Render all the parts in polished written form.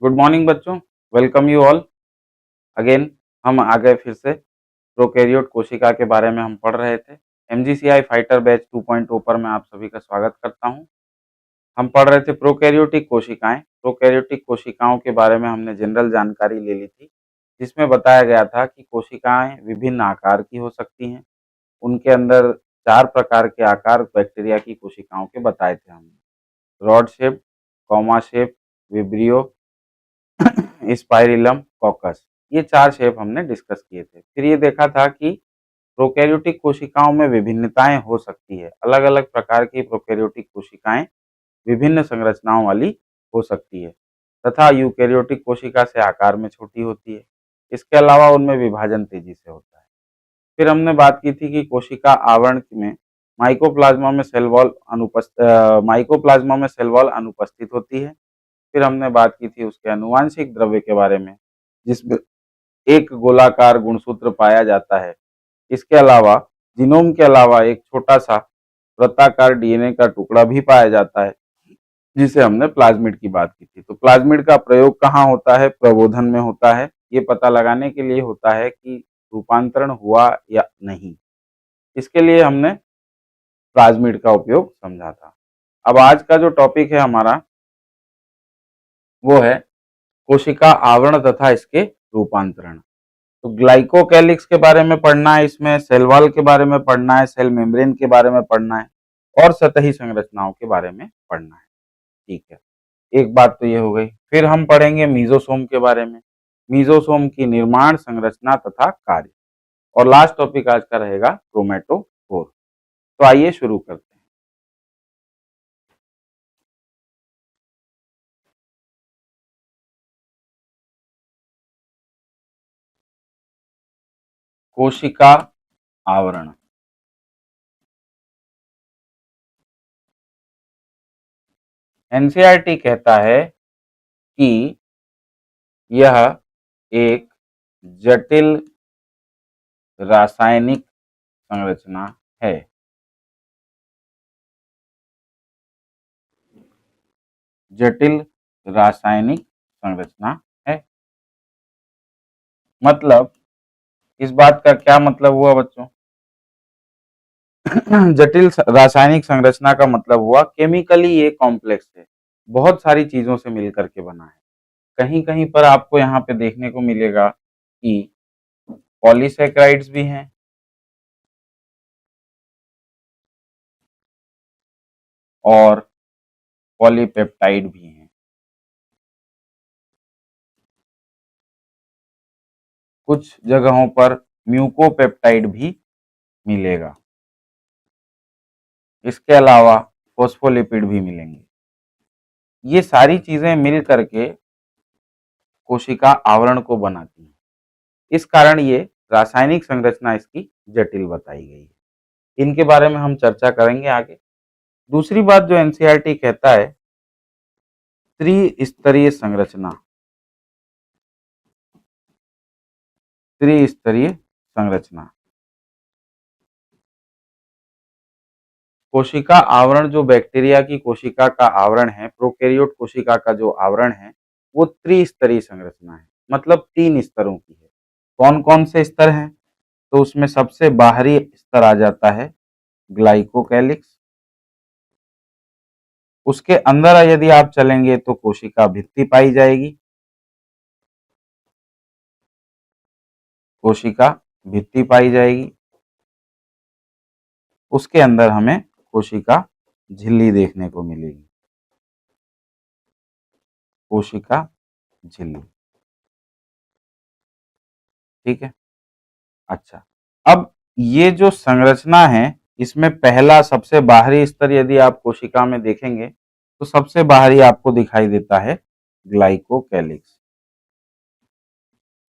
Good morning बच्चों। Welcome you all again. हम आ गए फिर से। प्रोकैरियोट कोशिका के बारे में हम पढ़ रहे थे। एमजीसीआई फाइटर बैच 2.0 पर मैं आप सभी का स्वागत करता हूं। हम पढ़ रहे थे प्रोकैरियोटिक कोशिकाएं। प्रोकैरियोटिक कोशिकाओं के बारे में हमने जनरल जानकारी ले ली थी, जिसमें बताया गया था कि कोशिकाएं विभिन्न आकार की हो सकती हैं। उनके अंदर 4 प्रकार के आकार बैक्टीरिया की कोशिकाओं के बताए थे हमने। Rod shape, comma shape, vibrio, spirillum, caucus. ये 4 शेप हमने डिस्कस किए थे। फिर ये देखा था कि प्रोकैरियोटिक कोशिकाओं में विभिन्नताएं हो सकती है। अलग अलग प्रकार की प्रोकैरियोटिक कोशिकाएं विभिन्न संरचनाओं वाली हो सकती है तथा यूकैरियोटिक कोशिका से आकार में छोटी होती है। इसके अलावा उनमें विभाजन तेजी से होता है। फिर हमने बात की थी कि कोशिका आवरण में माइकोप्लाज्मा में सेल वॉल अनुपस्थित होती है। फिर हमने बात की थी उसके आनुवांशिक द्रव्य के बारे में, जिसमें एक गोलाकार गुणसूत्र पाया जाता है। इसके अलावा जीनोम के अलावा एक छोटा सा वृत्ताकार डीएनए का टुकड़ा भी पाया जाता है, जिसे हमने प्लाज्मिड की बात की थी। तो प्लाज्मिड का प्रयोग कहाँ होता है? प्रबोधन में होता है। ये पता लगाने के लिए होता है कि रूपांतरण हुआ या नहीं। इसके लिए हमने प्लाज्मिड का उपयोग समझा था। अब आज का जो टॉपिक है हमारा, वो है कोशिका आवरण तथा इसके रूपांतरण। तो ग्लाइकोकैलिक्स के बारे में पढ़ना है, इसमें सेल वॉल के बारे में पढ़ना है, सेल मेम्ब्रेन के बारे में पढ़ना है और सतही संरचनाओं के बारे में पढ़ना है। ठीक है, एक बात तो ये हो गई। फिर हम पढ़ेंगे मीजोसोम के बारे में, मीजोसोम की निर्माण, संरचना तथा कार्य। और लास्ट टॉपिक आज का रहेगा क्रोमेटोफोर। तो आइए शुरू करते हैं। कोशिका आवरण। एनसीईआरटी कहता है कि यह एक जटिल रासायनिक संरचना है। जटिल रासायनिक संरचना है। मतलब इस बात का क्या मतलब हुआ बच्चों? जटिल रासायनिक संरचना का मतलब हुआ केमिकली ये कॉम्प्लेक्स है, बहुत सारी चीजों से मिलकर के बना है। कहीं कहीं पर आपको यहाँ पे देखने को मिलेगा कि पॉलीसैकेराइड्स भी हैं और पॉलीपेप्टाइड भी हैं। कुछ जगहों पर म्यूकोपेप्टाइड भी मिलेगा। इसके अलावा फॉस्फोलिपिड भी मिलेंगे। ये सारी चीजें मिल करके कोशिका आवरण को बनाती हैं। इस कारण ये रासायनिक संरचना इसकी जटिल बताई गई है। इनके बारे में हम चर्चा करेंगे आगे। दूसरी बात जो एनसीईआरटी कहता है, त्रिस्तरीय संरचना। त्रिस्तरीय संरचना। कोशिका आवरण जो बैक्टीरिया की कोशिका का आवरण है, प्रोकैरियोट कोशिका का जो आवरण है, वो त्रिस्तरीय संरचना है। मतलब 3 स्तरों की है। कौन कौन से स्तर हैं? तो उसमें सबसे बाहरी स्तर आ जाता है ग्लाइकोकैलिक्स। उसके अंदर यदि आप चलेंगे तो कोशिका भित्ति पाई जाएगी। कोशिका भित्ति पाई जाएगी। उसके अंदर हमें कोशिका झिल्ली देखने को मिलेगी। कोशिका झिल्ली। ठीक है। अच्छा, अब ये जो संरचना है, इसमें पहला सबसे बाहरी स्तर यदि आप कोशिका में देखेंगे तो सबसे बाहरी आपको दिखाई देता है ग्लाइकोकैलिक्स।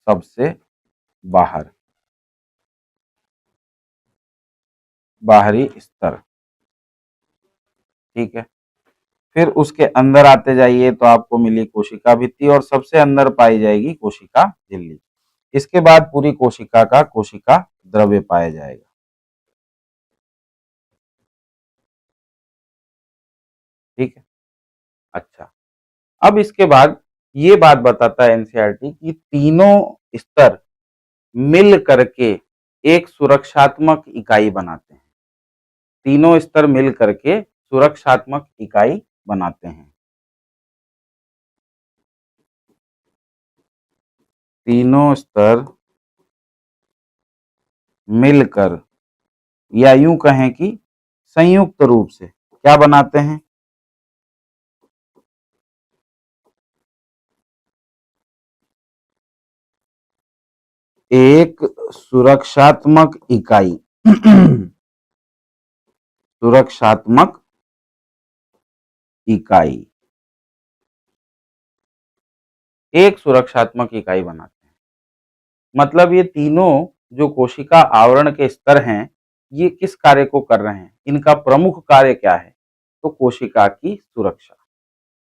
सबसे बाहर, बाहरी स्तर। ठीक है। फिर उसके अंदर आते जाइए तो आपको मिली कोशिका भित्ति और सबसे अंदर पाई जाएगी कोशिका झिल्ली। इसके बाद पूरी कोशिका का कोशिका द्रव्य पाया जाएगा। ठीक है। अच्छा, अब इसके बाद ये बात बताता है एनसीईआरटी कि तीनों स्तर मिल करके एक सुरक्षात्मक इकाई बनाते हैं। तीनों स्तर मिल करके सुरक्षात्मक इकाई बनाते हैं। तीनों स्तर मिलकर या यूं कहें कि संयुक्त रूप से क्या बनाते हैं? एक सुरक्षात्मक इकाई सुरक्षात्मक इकाई एक सुरक्षात्मक इकाई बनाते हैं। मतलब ये तीनों जो कोशिका आवरण के स्तर हैं, ये किस कार्य को कर रहे हैं? इनका प्रमुख कार्य क्या है? तो कोशिका की सुरक्षा।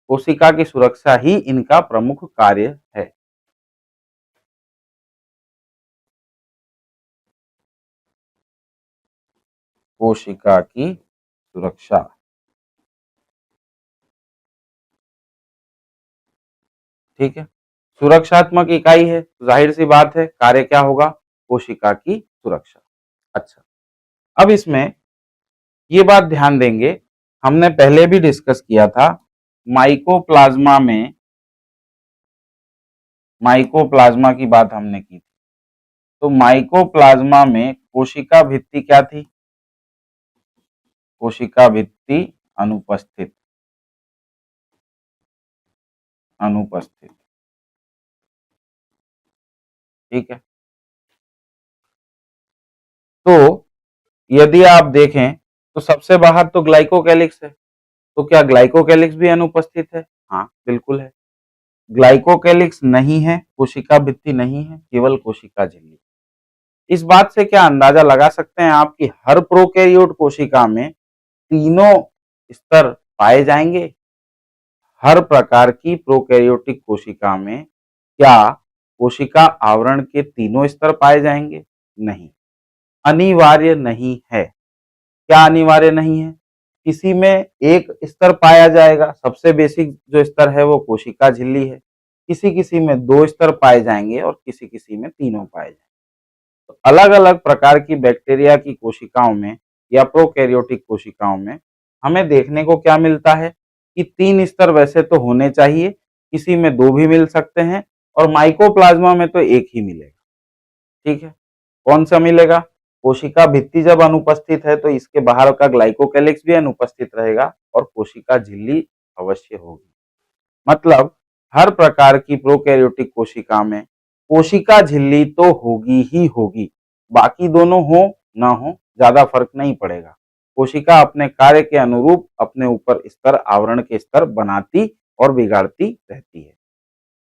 कोशिका की सुरक्षा ही इनका प्रमुख कार्य है। कोशिका की सुरक्षा। ठीक है, सुरक्षात्मक इकाई है, जाहिर सी बात है कार्य क्या होगा? कोशिका की सुरक्षा। अच्छा, अब इसमें ये बात ध्यान देंगे, हमने पहले भी डिस्कस किया था माइकोप्लाज्मा में, माइकोप्लाज्मा की बात हमने की थी। तो माइकोप्लाज्मा में कोशिका भित्ति क्या थी? कोशिका भित्ति अनुपस्थित। अनुपस्थित। ठीक है, तो यदि आप देखें तो सबसे बाहर तो ग्लाइकोकैलिक्स है, तो क्या ग्लाइकोकैलिक्स भी अनुपस्थित है? हाँ बिल्कुल है। ग्लाइकोकैलिक्स नहीं है, कोशिका भित्ति नहीं है, केवल कोशिका झिल्ली। इस बात से क्या अंदाजा लगा सकते हैं आप कि हर प्रोकैरियोट कोशिका में तीनों स्तर पाए जाएंगे? हर प्रकार की प्रोकैरियोटिक कोशिका में क्या कोशिका आवरण के तीनों स्तर पाए जाएंगे? नहीं, अनिवार्य नहीं है। क्या अनिवार्य नहीं है? किसी में एक स्तर पाया जाएगा, सबसे बेसिक जो स्तर है वो कोशिका झिल्ली है। किसी किसी में दो स्तर पाए जाएंगे और किसी किसी में तीनों पाए जाएंगे। तो अलग अलग प्रकार की बैक्टीरिया की कोशिकाओं में या प्रोकैरियोटिक कोशिकाओं में हमें देखने को क्या मिलता है कि तीन स्तर वैसे तो होने चाहिए, किसी में दो भी मिल सकते हैं और माइकोप्लाज्मा में तो एक ही मिलेगा। ठीक है, कौन सा मिलेगा? कोशिका भित्ति जब अनुपस्थित है तो इसके बाहर का ग्लाइकोकैलिक्स भी अनुपस्थित रहेगा और कोशिका झिल्ली अवश्य होगी। मतलब हर प्रकार की प्रोकैरियोटिक कोशिका में कोशिका झिल्ली तो होगी ही होगी, बाकी दोनों हो ना हो ज्यादा फर्क नहीं पड़ेगा। कोशिका अपने कार्य के अनुरूप अपने ऊपर स्तर, आवरण के स्तर बनाती और बिगाड़ती रहती है।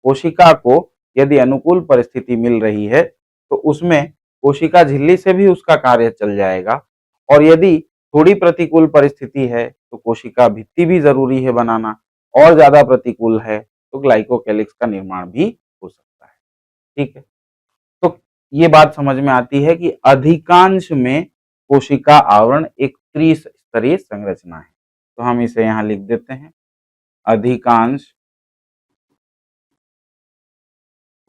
कोशिका को यदि अनुकूल परिस्थिति मिल रही है तो उसमें कोशिका झिल्ली से भी उसका कार्य चल जाएगा, और यदि थोड़ी प्रतिकूल परिस्थिति है तो कोशिका भित्ति भी जरूरी है बनाना, और ज्यादा प्रतिकूल है तो ग्लाइकोकैलिक्स का निर्माण भी हो सकता है। ठीक है, तो ये बात समझ में आती है कि अधिकांश में कोशिका आवरण एक त्रिस्तरीय संरचना है। तो हम इसे यहां लिख देते हैं, अधिकांश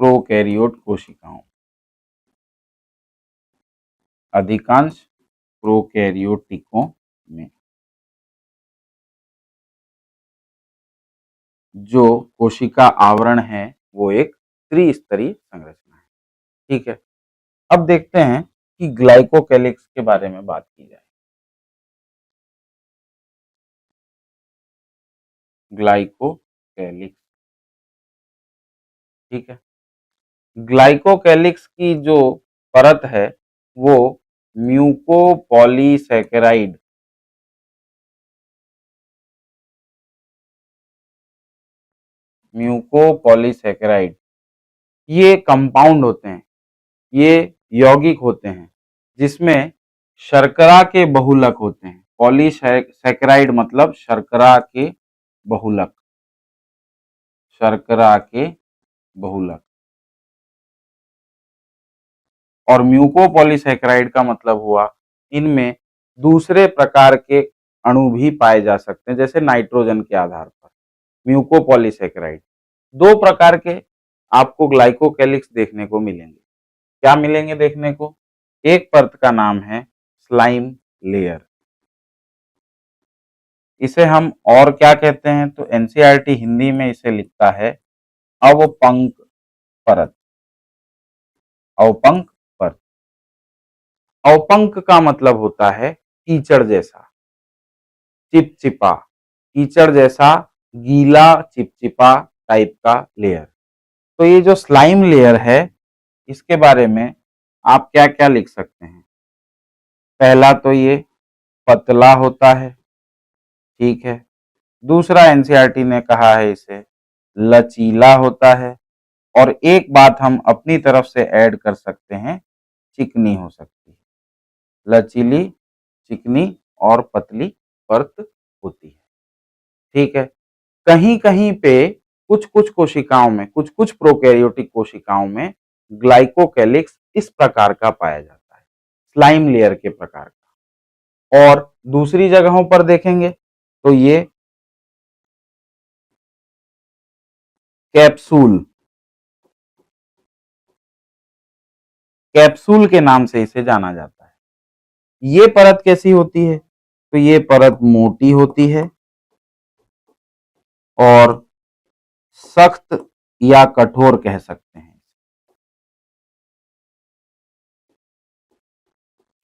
प्रोकैरियोट कोशिकाओं, अधिकांश प्रोकैरियोटिकों में जो कोशिका आवरण है वो एक त्रिस्तरीय संरचना है। ठीक है, अब देखते हैं कि ग्लाइकोकैलिक्स के बारे में बात की जाए। ग्लाइकोकैलिक्स, ठीक है, ग्लाइकोकैलिक्स की जो परत है वो म्यूकोपॉलीसैकेराइड, म्यूकोपॉलीसैकेराइड ये कंपाउंड होते हैं, ये यौगिक होते हैं जिसमें शर्करा के बहुलक होते हैं। पॉलीसैकेराइड मतलब शर्करा के बहुलक, शर्करा के बहुलक। और म्यूकोपॉलीसैकेराइड का मतलब हुआ इनमें दूसरे प्रकार के अणु भी पाए जा सकते हैं, जैसे नाइट्रोजन के आधार पर म्यूकोपॉलीसैकेराइड। दो प्रकार के आपको ग्लाइकोकैलिक्स देखने को मिलेंगे। क्या मिलेंगे देखने को? एक परत का नाम है स्लाइम लेयर। इसे हम और क्या कहते हैं? तो एनसीईआरटी हिंदी में इसे लिखता है अवपंक परत। अवपंक परत। अवपंक का मतलब होता है कीचड़ जैसा, चिपचिपा, कीचड़ जैसा गीला चिपचिपा टाइप का लेयर। तो ये जो स्लाइम लेयर है, इसके बारे में आप क्या क्या लिख सकते हैं? पहला तो ये पतला होता है, ठीक है। दूसरा एनसीईआरटी ने कहा है इसे लचीला होता है, और एक बात हम अपनी तरफ से ऐड कर सकते हैं, चिकनी हो सकती है। लचीली, चिकनी और पतली परत होती है, ठीक है। कहीं कहीं पे कुछ कुछ कोशिकाओं में, कुछ कुछ प्रोकैरियोटिक कोशिकाओं में ग्लाइकोकैलिक्स इस प्रकार का पाया जाता है, स्लाइम लेयर के प्रकार का। और दूसरी जगहों पर देखेंगे तो ये कैप्सूल, कैप्सूल के नाम से इसे जाना जाता है। ये परत कैसी होती है? तो ये परत मोटी होती है और सख्त या कठोर कह सकते हैं।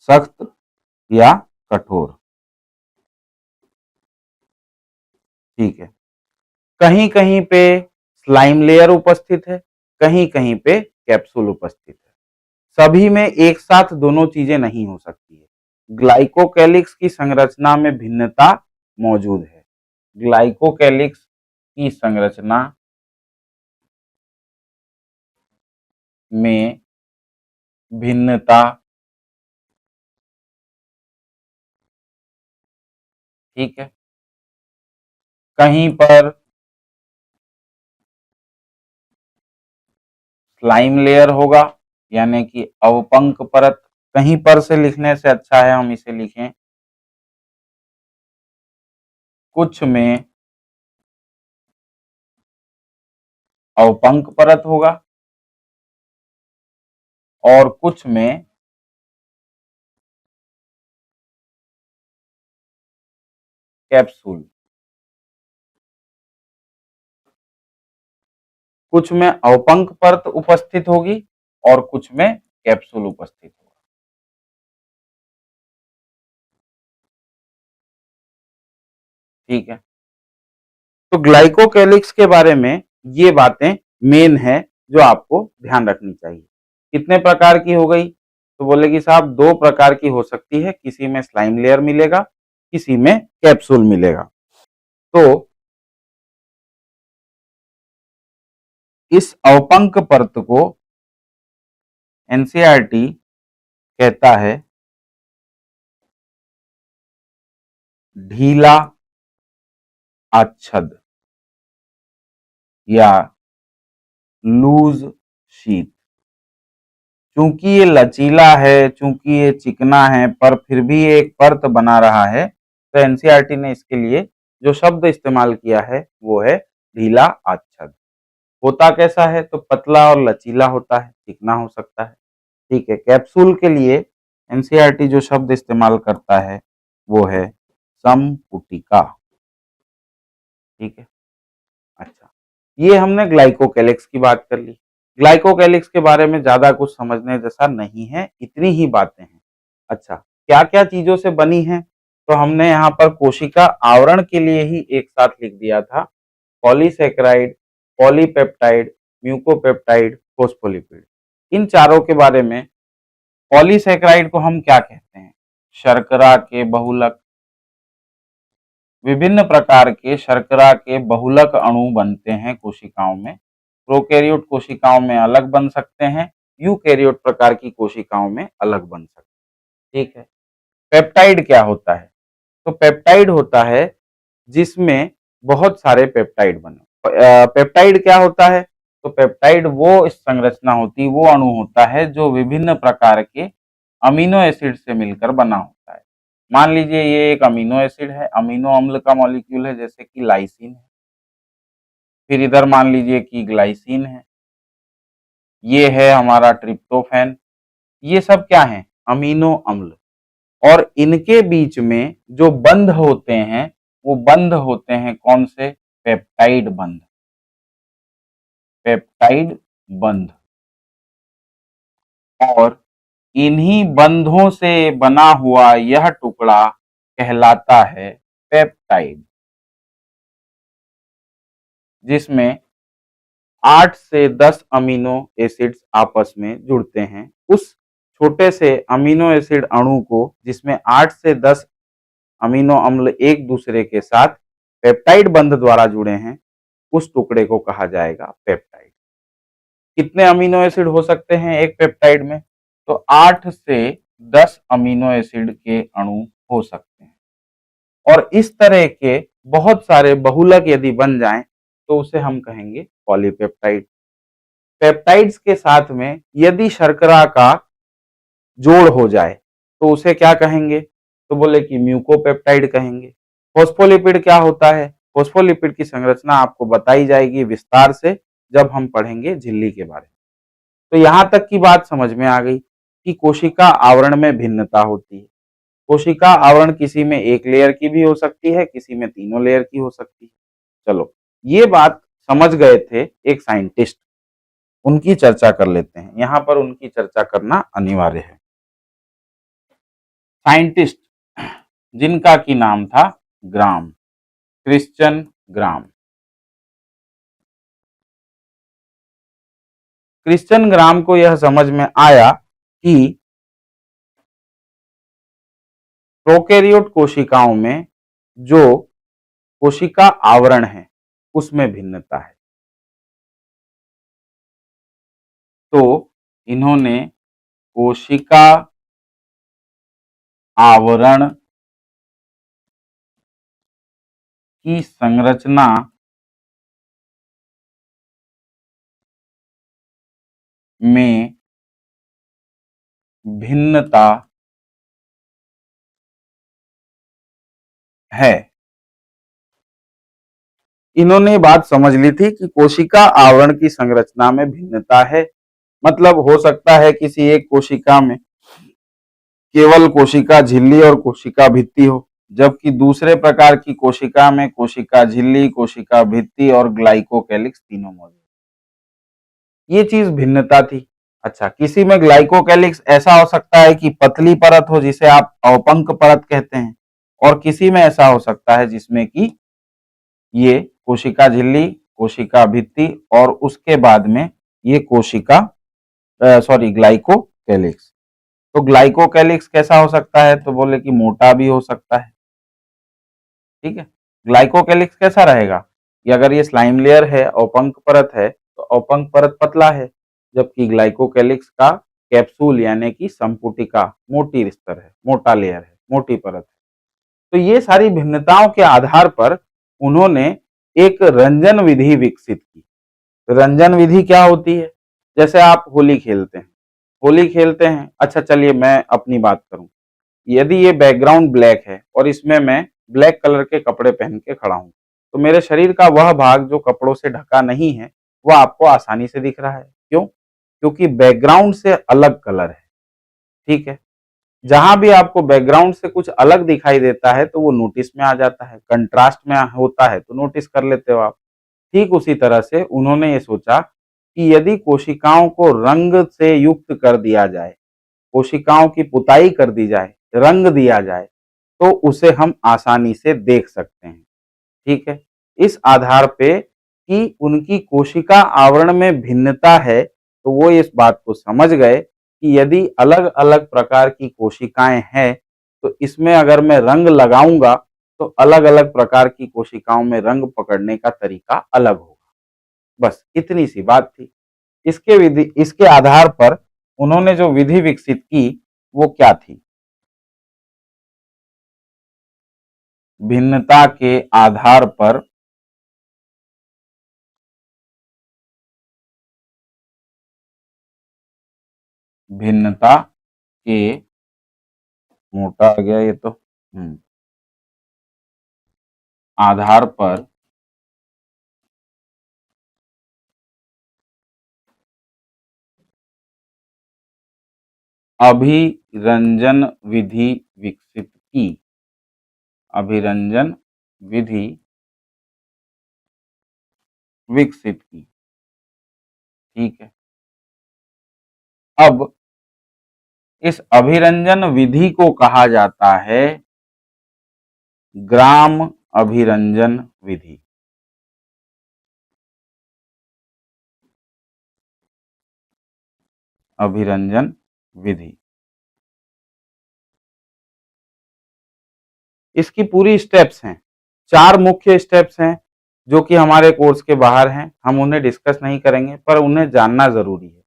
सख्त या कठोर, ठीक है। कहीं कहीं पे स्लाइम लेयर उपस्थित है, कहीं कहीं पे कैप्सूल उपस्थित है। सभी में एक साथ दोनों चीजें नहीं हो सकती है। ग्लाइकोकैलिक्स की संरचना में भिन्नता मौजूद है। ग्लाइकोकैलिक्स की संरचना में भिन्नता, ठीक है। कहीं पर स्लाइम लेयर होगा, यानी कि अवपंक परत। कहीं पर से लिखने से अच्छा है हम इसे लिखें कुछ में अवपंक परत होगा और कुछ में कैप्सूल। कुछ में अवपंक परत उपस्थित होगी और कुछ में कैप्सूल उपस्थित होगा, ठीक है। तो ग्लाइकोकैलिक्स के बारे में ये बातें मेन है जो आपको ध्यान रखनी चाहिए। कितने प्रकार की हो गई? तो बोले कि साहब दो प्रकार की हो सकती है, किसी में स्लाइम लेयर मिलेगा, किसी में कैप्सूल मिलेगा। तो इस अवपंक परत को एनसीईआरटी कहता है ढीला आच्छद या लूज शीट। चूंकि ये लचीला है, चूंकि ये चिकना है, पर फिर भी एक परत बना रहा है, तो एनसीईआरटी ने इसके लिए जो शब्द इस्तेमाल किया है वो है ढीला आच्छद। होता कैसा है? तो पतला और लचीला होता है, चिकना हो सकता है, ठीक है। कैप्सूल के लिए एनसीईआरटी जो शब्द इस्तेमाल करता है वो है संपुटिका, ठीक है। अच्छा, ये हमने ग्लाइकोकैलिक्स की बात कर ली। ग्लाइकोकैलिक्स के बारे में ज्यादा कुछ समझने जैसा नहीं है, इतनी ही बातें हैं। अच्छा, क्या क्या चीजों से बनी है? तो हमने यहाँ पर कोशिका आवरण के लिए ही एक साथ लिख दिया था, पॉलीसेकेराइड, पॉलीपेप्टाइड, म्यूकोपेप्टाइड, फोस्फोलिपिड। इन चारों के बारे में, पॉलीसेकेराइड को हम क्या कहते हैं? शर्करा के बहुलक। विभिन्न प्रकार के शर्करा के बहुलक अणु बनते हैं कोशिकाओं में। प्रोकैरियोट कोशिकाओं में अलग बन सकते हैं, यूकैरियोट प्रकार की कोशिकाओं में अलग बन सकते हैं, ठीक है। पेप्टाइड क्या होता है? तो पेप्टाइड होता है जिसमें बहुत सारे पेप्टाइड बने। पेप्टाइड क्या होता है? तो पेप्टाइड वो संरचना होती, वो अणु होता है जो विभिन्न प्रकार के अमीनो एसिड से मिलकर बना होता है। मान लीजिए ये एक अमीनो एसिड है, अमीनो अम्ल का मॉलिक्यूल है, जैसे कि लाइसिन है, फिर इधर मान लीजिए कि ग्लाइसिन है, ये है हमारा ट्रिप्टोफैन। ये सब क्या है? अमीनो अम्ल। और इनके बीच में जो बंध होते हैं वो बंध होते हैं कौन से? पेप्टाइड बंध। पेप्टाइड बंध। और इन्हीं बंधों से बना हुआ यह टुकड़ा कहलाता है पेप्टाइड, जिसमें 8 से 10 अमीनो एसिड्स आपस में जुड़ते हैं। उस छोटे से अमीनो एसिड अणु को, जिसमें 8 से 10 अमीनो अम्ल एक दूसरे के साथ पेप्टाइड बंध द्वारा जुड़े हैं, उस टुकड़े को कहा जाएगा पेप्टाइड। कितने अमीनो एसिड हो सकते हैं एक पेप्टाइड में? तो 8 से 10 अमीनो एसिड के अणु हो सकते हैं। और इस तरह के बहुत सारे बहुलक यदि बन जाएं तो उसे हम कहेंगे पॉलीपेप्टाइड। पेप्टाइड्स के साथ में यदि शर्करा का जोड़ हो जाए तो उसे क्या कहेंगे? तो बोले कि म्यूकोपेप्टाइड कहेंगे। फॉस्फोलिपिड क्या होता है? फॉस्फोलिपिड की संरचना आपको बताई जाएगी विस्तार से जब हम पढ़ेंगे झिल्ली के बारे में। तो यहां तक की बात समझ में आ गई कि कोशिका आवरण में भिन्नता होती है। कोशिका आवरण किसी में एक लेयर की भी हो सकती है, किसी में तीनों लेयर की हो सकती है। चलो, ये बात समझ गए थे एक साइंटिस्ट, उनकी चर्चा कर लेते हैं। यहां पर उनकी चर्चा करना अनिवार्य है। साइंटिस्ट जिनका की नाम था ग्राम, क्रिश्चियन ग्राम। क्रिश्चियन ग्राम को यह समझ में आया कि प्रोकैरियोट कोशिकाओं में जो कोशिका आवरण है उसमें भिन्नता है। तो इन्होंने कोशिका आवरण की संरचना में भिन्नता है। इन्होंने बात समझ ली थी कि कोशिका आवरण की संरचना में भिन्नता है। मतलब हो सकता है किसी एक कोशिका में केवल कोशिका झिल्ली और कोशिका भित्ति हो, जबकि दूसरे प्रकार की कोशिका में कोशिका झिल्ली, कोशिका भित्ति और ग्लाइकोकैलिक्स तीनों मौजूद। ये चीज भिन्नता थी। अच्छा, किसी में ग्लाइकोकैलिक्स ऐसा हो सकता है कि पतली परत हो जिसे आप अवपंक परत कहते हैं, और किसी में ऐसा हो सकता है जिसमें कि ये कोशिका झिल्ली, कोशिका भित्ति और उसके बाद में ये कोशिका ग्लाइकोकैलिक्स। तो ग्लाइकोकैलिक्स कैसा हो सकता है? तो बोले कि मोटा भी हो सकता है। ठीक है, ग्लाइकोकैलिक्स कैसा रहेगा कि अगर ये स्लाइम लेयर है, अवपंक परत है, तो अवपंक परत पतला है, जबकि ग्लाइकोकैलिक्स का कैप्सूल यानी कि संपुटिका मोटी स्तर है, मोटा लेयर है, मोटी परत है। तो ये सारी भिन्नताओं के आधार पर उन्होंने एक रंजन विधि विकसित की। रंजन विधि क्या होती है? जैसे आप होली खेलते हैं, होली खेलते हैं। अच्छा, चलिए मैं अपनी बात करूं। यदि ये बैकग्राउंड ब्लैक है और इसमें मैं ब्लैक कलर के कपड़े पहन के खड़ा हूं, तो मेरे शरीर का वह भाग जो कपड़ों से ढका नहीं है वह आपको आसानी से दिख रहा है। क्यों? क्योंकि बैकग्राउंड से अलग कलर है। ठीक है, जहां भी आपको बैकग्राउंड से कुछ अलग दिखाई देता है तो वो नोटिस में आ जाता है, कंट्रास्ट में होता है तो नोटिस कर लेते हो आप। ठीक उसी तरह से उन्होंने ये सोचा कि यदि कोशिकाओं को रंग से युक्त कर दिया जाए, कोशिकाओं की पुताई कर दी जाए, रंग दिया जाए, तो उसे हम आसानी से देख सकते हैं। ठीक है, इस आधार पे कि उनकी कोशिका आवरण में भिन्नता है, तो वो इस बात को समझ गए कि यदि अलग अलग प्रकार की कोशिकाएं हैं तो इसमें अगर मैं रंग लगाऊंगा तो अलग अलग प्रकार की कोशिकाओं में रंग पकड़ने का तरीका अलग होगा। बस इतनी सी बात थी। इसके आधार पर उन्होंने जो विधि विकसित की वो क्या थी? भिन्नता के आधार पर भिन्नता के मोटा आ गया ये तो आधार पर अभिरंजन विधि विकसित की। अभिरंजन विधि विकसित की। ठीक है। अब इस अभिरंजन विधि को कहा जाता है ग्राम अभिरंजन विधि। अभिरंजन विधि। इसकी पूरी स्टेप्स हैं, 4 मुख्य स्टेप्स हैं जो कि हमारे कोर्स के बाहर हैं, हम उन्हें डिस्कस नहीं करेंगे पर उन्हें जानना जरूरी है।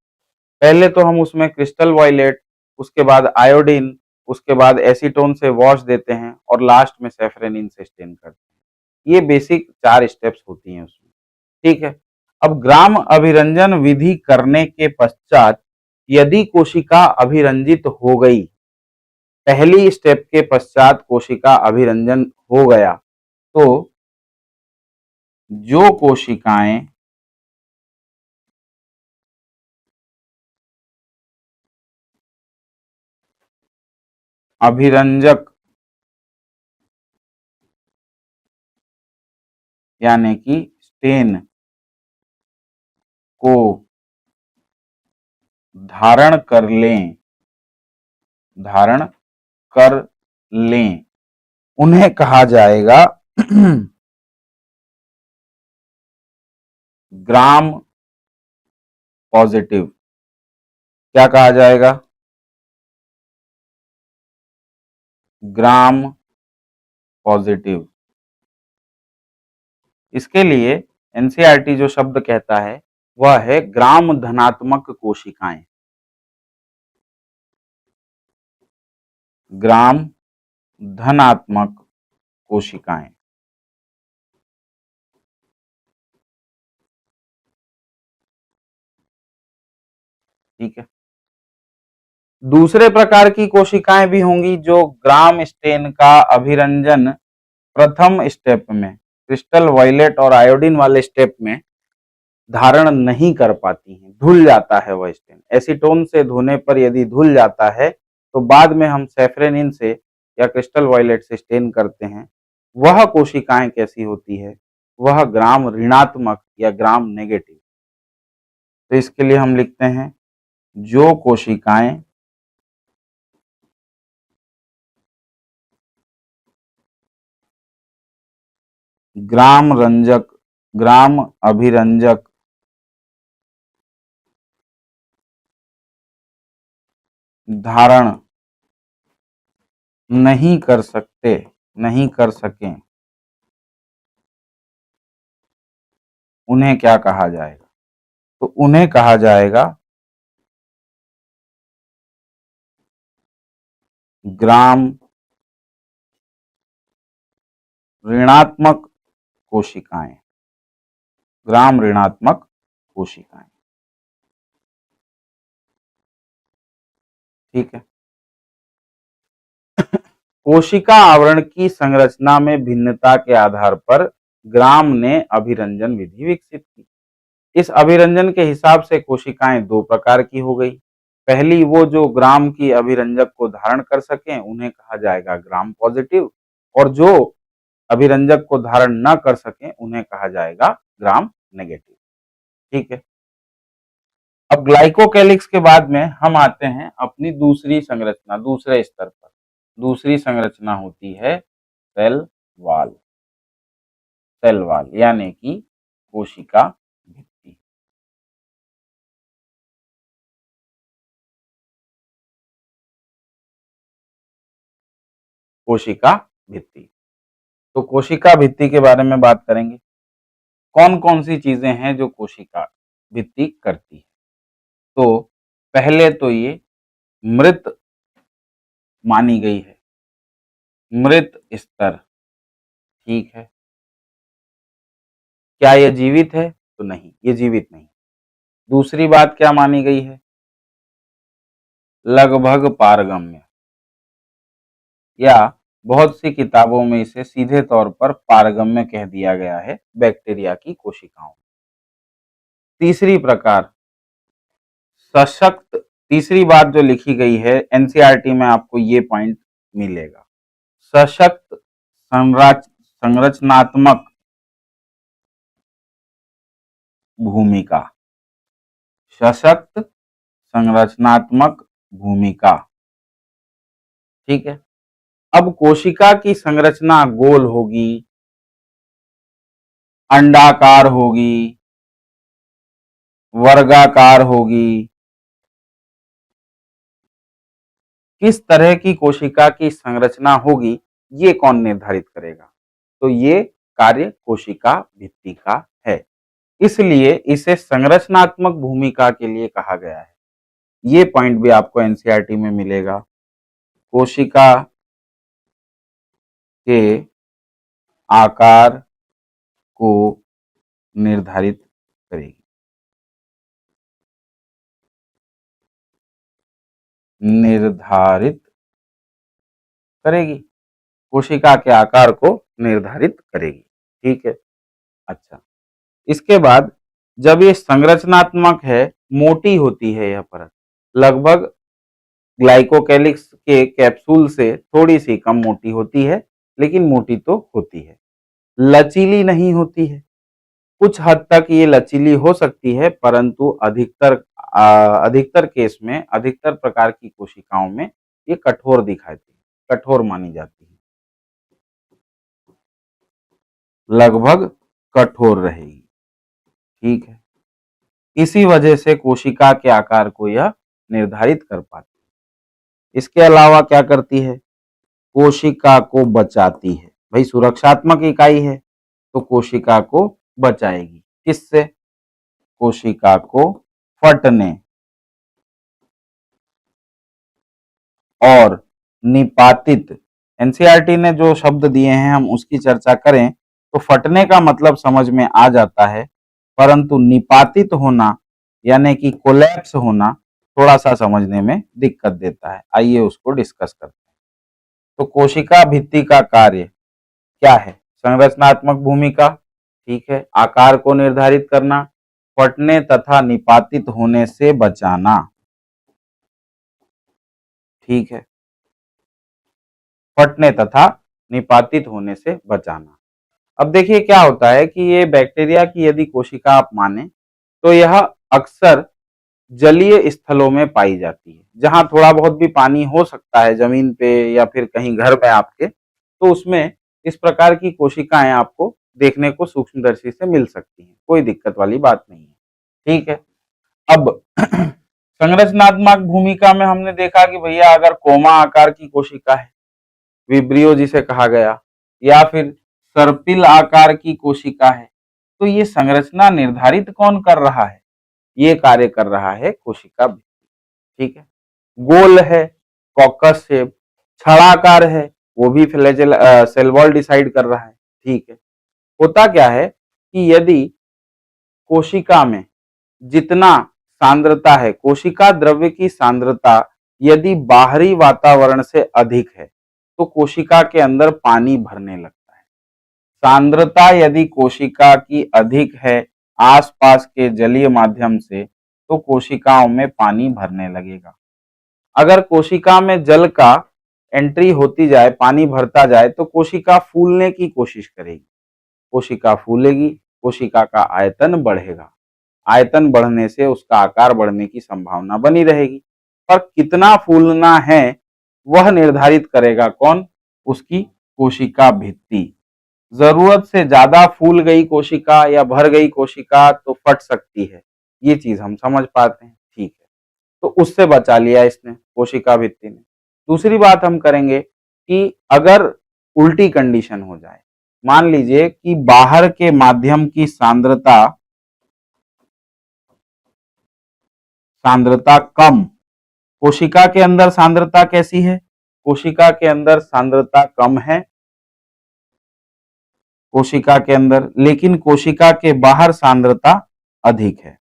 पहले तो हम उसमें क्रिस्टल वायलेट, उसके बाद आयोडीन, उसके बाद एसीटोन से वॉश देते हैं और लास्ट में सेफ्रेनिन से स्टेन करते हैं। ये बेसिक 4 स्टेप्स होती हैं उसमें। ठीक है। अब ग्राम अभिरंजन विधि करने के पश्चात यदि कोशिका अभिरंजित हो गई, पहली स्टेप के पश्चात कोशिका अभिरंजन हो गया, तो जो कोशिकाएं अभिरंजक यानी कि स्टेन को धारण कर लें, धारण कर लें, उन्हें कहा जाएगा ग्राम पॉजिटिव। क्या कहा जाएगा? Gram positive. इसके लिए एनसीईआरटी जो शब्द कहता है वह है ग्राम धनात्मक कोशिकाएं। ग्राम धनात्मक कोशिकाएं। ठीक है। दूसरे प्रकार की कोशिकाएं भी होंगी जो ग्राम स्टेन का अभिरंजन प्रथम स्टेप में, क्रिस्टल वायलेट और आयोडीन वाले स्टेप में धारण नहीं कर पाती हैं, धुल जाता है वह स्टेन। एसीटोन से धोने पर यदि धुल जाता है तो बाद में हम सेफ्रेनिन से या क्रिस्टल वायलेट से स्टेन करते हैं। वह कोशिकाएं कैसी होती है? वह ग्राम ऋणात्मक या ग्राम नेगेटिव। तो इसके लिए हम लिखते हैं जो कोशिकाएं ग्राम रंजक, ग्राम अभिरंजक धारण नहीं कर सकते, नहीं कर सकें, उन्हें क्या कहा जाएगा? तो उन्हें कहा जाएगा ग्राम ऋणात्मक कोशिकाएं। ग्राम ऋणात्मक कोशिकाएं। ठीक है। कोशिका आवरण की संरचना में भिन्नता के आधार पर ग्राम ने अभिरंजन विधि विकसित की। इस अभिरंजन के हिसाब से कोशिकाएं 2 प्रकार की हो गई। पहली, वो जो ग्राम की अभिरंजक को धारण कर सकें उन्हें कहा जाएगा ग्राम पॉजिटिव, और जो अभिरंजक को धारण न कर सकें उन्हें कहा जाएगा ग्राम नेगेटिव। ठीक है। अब ग्लाइकोकैलिक्स के बाद में हम आते हैं अपनी दूसरी संरचना, दूसरे स्तर पर। दूसरी संरचना होती है सेल वॉल। सेल वॉल यानी कि कोशिका भित्ति। कोशिका भित्ति। तो कोशिका भित्ति के बारे में बात करेंगे। कौन कौन सी चीजें हैं जो कोशिका भित्ति करती है? तो पहले तो ये मृत मानी गई है, मृत स्तर। ठीक है। क्या यह जीवित है? तो नहीं, ये जीवित नहीं। दूसरी बात क्या मानी गई है? लगभग पारगम्य, या बहुत सी किताबों में इसे सीधे तौर पर पारगम्य कह दिया गया है बैक्टीरिया की कोशिकाओं। तीसरी प्रकार सशक्त तीसरी बात जो लिखी गई है एनसीईआरटी में, आपको ये पॉइंट मिलेगा, सशक्त संरचनात्मक भूमिका, सशक्त संरचनात्मक भूमिका। ठीक है। अब कोशिका की संरचना गोल होगी, अंडाकार होगी, वर्गाकार होगी। किस तरह की कोशिका की संरचना होगी ये कौन निर्धारित करेगा? तो ये कार्य कोशिका भित्ति का है, इसलिए इसे संरचनात्मक भूमिका के लिए कहा गया है। ये पॉइंट भी आपको एनसीईआरटी में मिलेगा। कोशिका के आकार को निर्धारित करेगी, निर्धारित करेगी, कोशिका के आकार को निर्धारित करेगी। ठीक है। अच्छा, इसके बाद जब ये संरचनात्मक है, मोटी होती है यह परत, लगभग ग्लाइकोकैलिक्स के कैप्सूल से थोड़ी सी कम मोटी होती है, लेकिन मोटी तो होती है। लचीली नहीं होती है, कुछ हद तक ये लचीली हो सकती है, परंतु अधिकतर केस में, अधिकतर प्रकार की कोशिकाओं में ये कठोर दिखाती है, कठोर मानी जाती है, लगभग कठोर रहेगी। ठीक है। इसी वजह से कोशिका के आकार को यह निर्धारित कर पाती है। इसके अलावा क्या करती है? कोशिका को बचाती है। भाई सुरक्षात्मक इकाई है तो कोशिका को बचाएगी। किससे? कोशिका को फटने और निपातित, एनसीईआरटी ने जो शब्द दिए हैं हम उसकी चर्चा करें तो फटने का मतलब समझ में आ जाता है, परंतु निपातित होना यानी कि कोलैप्स होना थोड़ा सा समझने में दिक्कत देता है। आइए उसको डिस्कस करते हैं। तो कोशिका भित्ति का कार्य क्या है? संरचनात्मक भूमिका, ठीक है, आकार को निर्धारित करना, फटने तथा निपातित होने से बचाना। ठीक है, फटने तथा निपातित होने से बचाना। अब देखिए क्या होता है कि ये बैक्टीरिया की यदि कोशिका आप माने तो यह अक्सर जलीय स्थलों में पाई जाती है, जहां थोड़ा बहुत भी पानी हो सकता है, जमीन पे या फिर कहीं घर में आपके, तो उसमें इस प्रकार की कोशिकाएं आपको देखने को सूक्ष्मदर्शी से मिल सकती हैं, कोई दिक्कत वाली बात नहीं है। ठीक है। अब संरचनात्मक भूमिका में हमने देखा कि भैया अगर कोमा आकार की कोशिका है, विब्रियो जिसे कहा गया, या फिर सर्पिल आकार की कोशिका है, तो ये संरचना निर्धारित कौन कर रहा है? ये कार्य कर रहा है कोशिका भित्ति। ठीक है। गोल है, कॉकस शेप, छड़ाकार है, वो भी फ्लैजेल सेल वॉल डिसाइड कर रहा है। ठीक है। होता क्या है कि यदि कोशिका में जितना सांद्रता है, कोशिका द्रव्य की सांद्रता यदि बाहरी वातावरण से अधिक है तो कोशिका के अंदर पानी भरने लगता है। सांद्रता यदि कोशिका की अधिक है आसपास के जलीय माध्यम से तो कोशिकाओं में पानी भरने लगेगा। अगर कोशिका में जल का एंट्री होती जाए, पानी भरता जाए, तो कोशिका फूलने की कोशिश करेगी, कोशिका फूलेगी, कोशिका का आयतन बढ़ेगा, आयतन बढ़ने से उसका आकार बढ़ने की संभावना बनी रहेगी। पर कितना फूलना है वह निर्धारित करेगा कौन? उसकी कोशिका भित्ति। जरूरत से ज्यादा फूल गई कोशिका या भर गई कोशिका तो फट सकती है, ये चीज हम समझ पाते हैं। ठीक है, तो उससे बचा लिया इसने, कोशिका भित्ति ने। दूसरी बात हम करेंगे कि अगर उल्टी कंडीशन हो जाए, मान लीजिए कि बाहर के माध्यम की सांद्रता कम, कोशिका के अंदर सांद्रता कैसी है? कोशिका के अंदर सांद्रता कम है, कोशिका के अंदर, लेकिन कोशिका के बाहर सांद्रता अधिक है,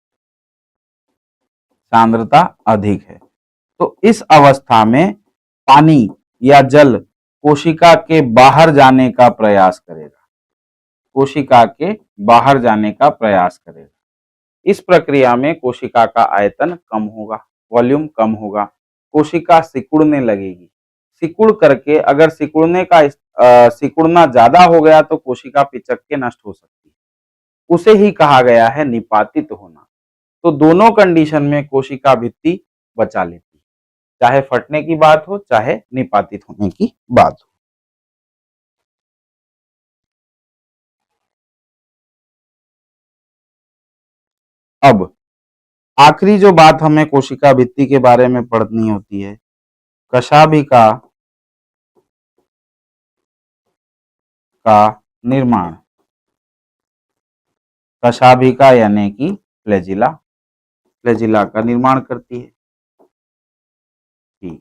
सांद्रता अधिक है। तो इस अवस्था में पानी या जल कोशिका के बाहर जाने का प्रयास करेगा, कोशिका के बाहर जाने का प्रयास करेगा। इस प्रक्रिया में कोशिका का आयतन कम होगा, वॉल्यूम कम होगा, कोशिका सिकुड़ने लगेगी। सिकुड़ करके अगर सिकुड़ना ज्यादा हो गया तो कोशिका पिचक के नष्ट हो सकती है, उसे ही कहा गया है निपातित होना। तो दोनों कंडीशन में कोशिका भित्ति बचा लेती है, चाहे फटने की बात हो चाहे निपातित होने की बात हो। अब आखिरी जो बात हमें कोशिका भित्ति के बारे में पढ़नी होती है, कशाभिका का निर्माण। कशाभिका यानी कि फ्लैजिला, फ्लैजिला का निर्माण करती है। ठीक है,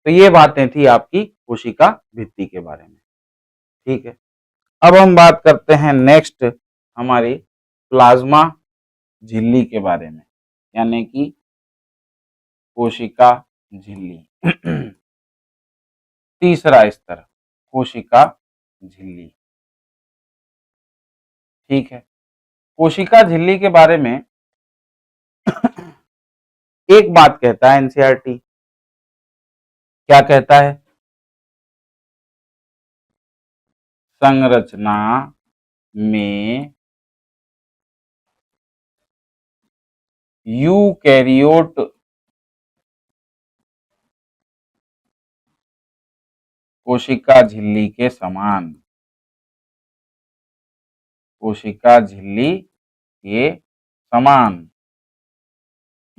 तो ये बातें थी आपकी कोशिका भित्ति के बारे में। ठीक है, अब हम बात करते हैं नेक्स्ट हमारी प्लाज्मा झिल्ली के बारे में, यानी कि कोशिका झिल्ली। तीसरा स्तर कोशिका झिल्ली। ठीक है, कोशिका झिल्ली के बारे में एक बात कहता है एनसीईआरटी, क्या कहता है? संरचना में यूकैरियोट कोशिका झिल्ली के समान, कोशिका झिल्ली के समान।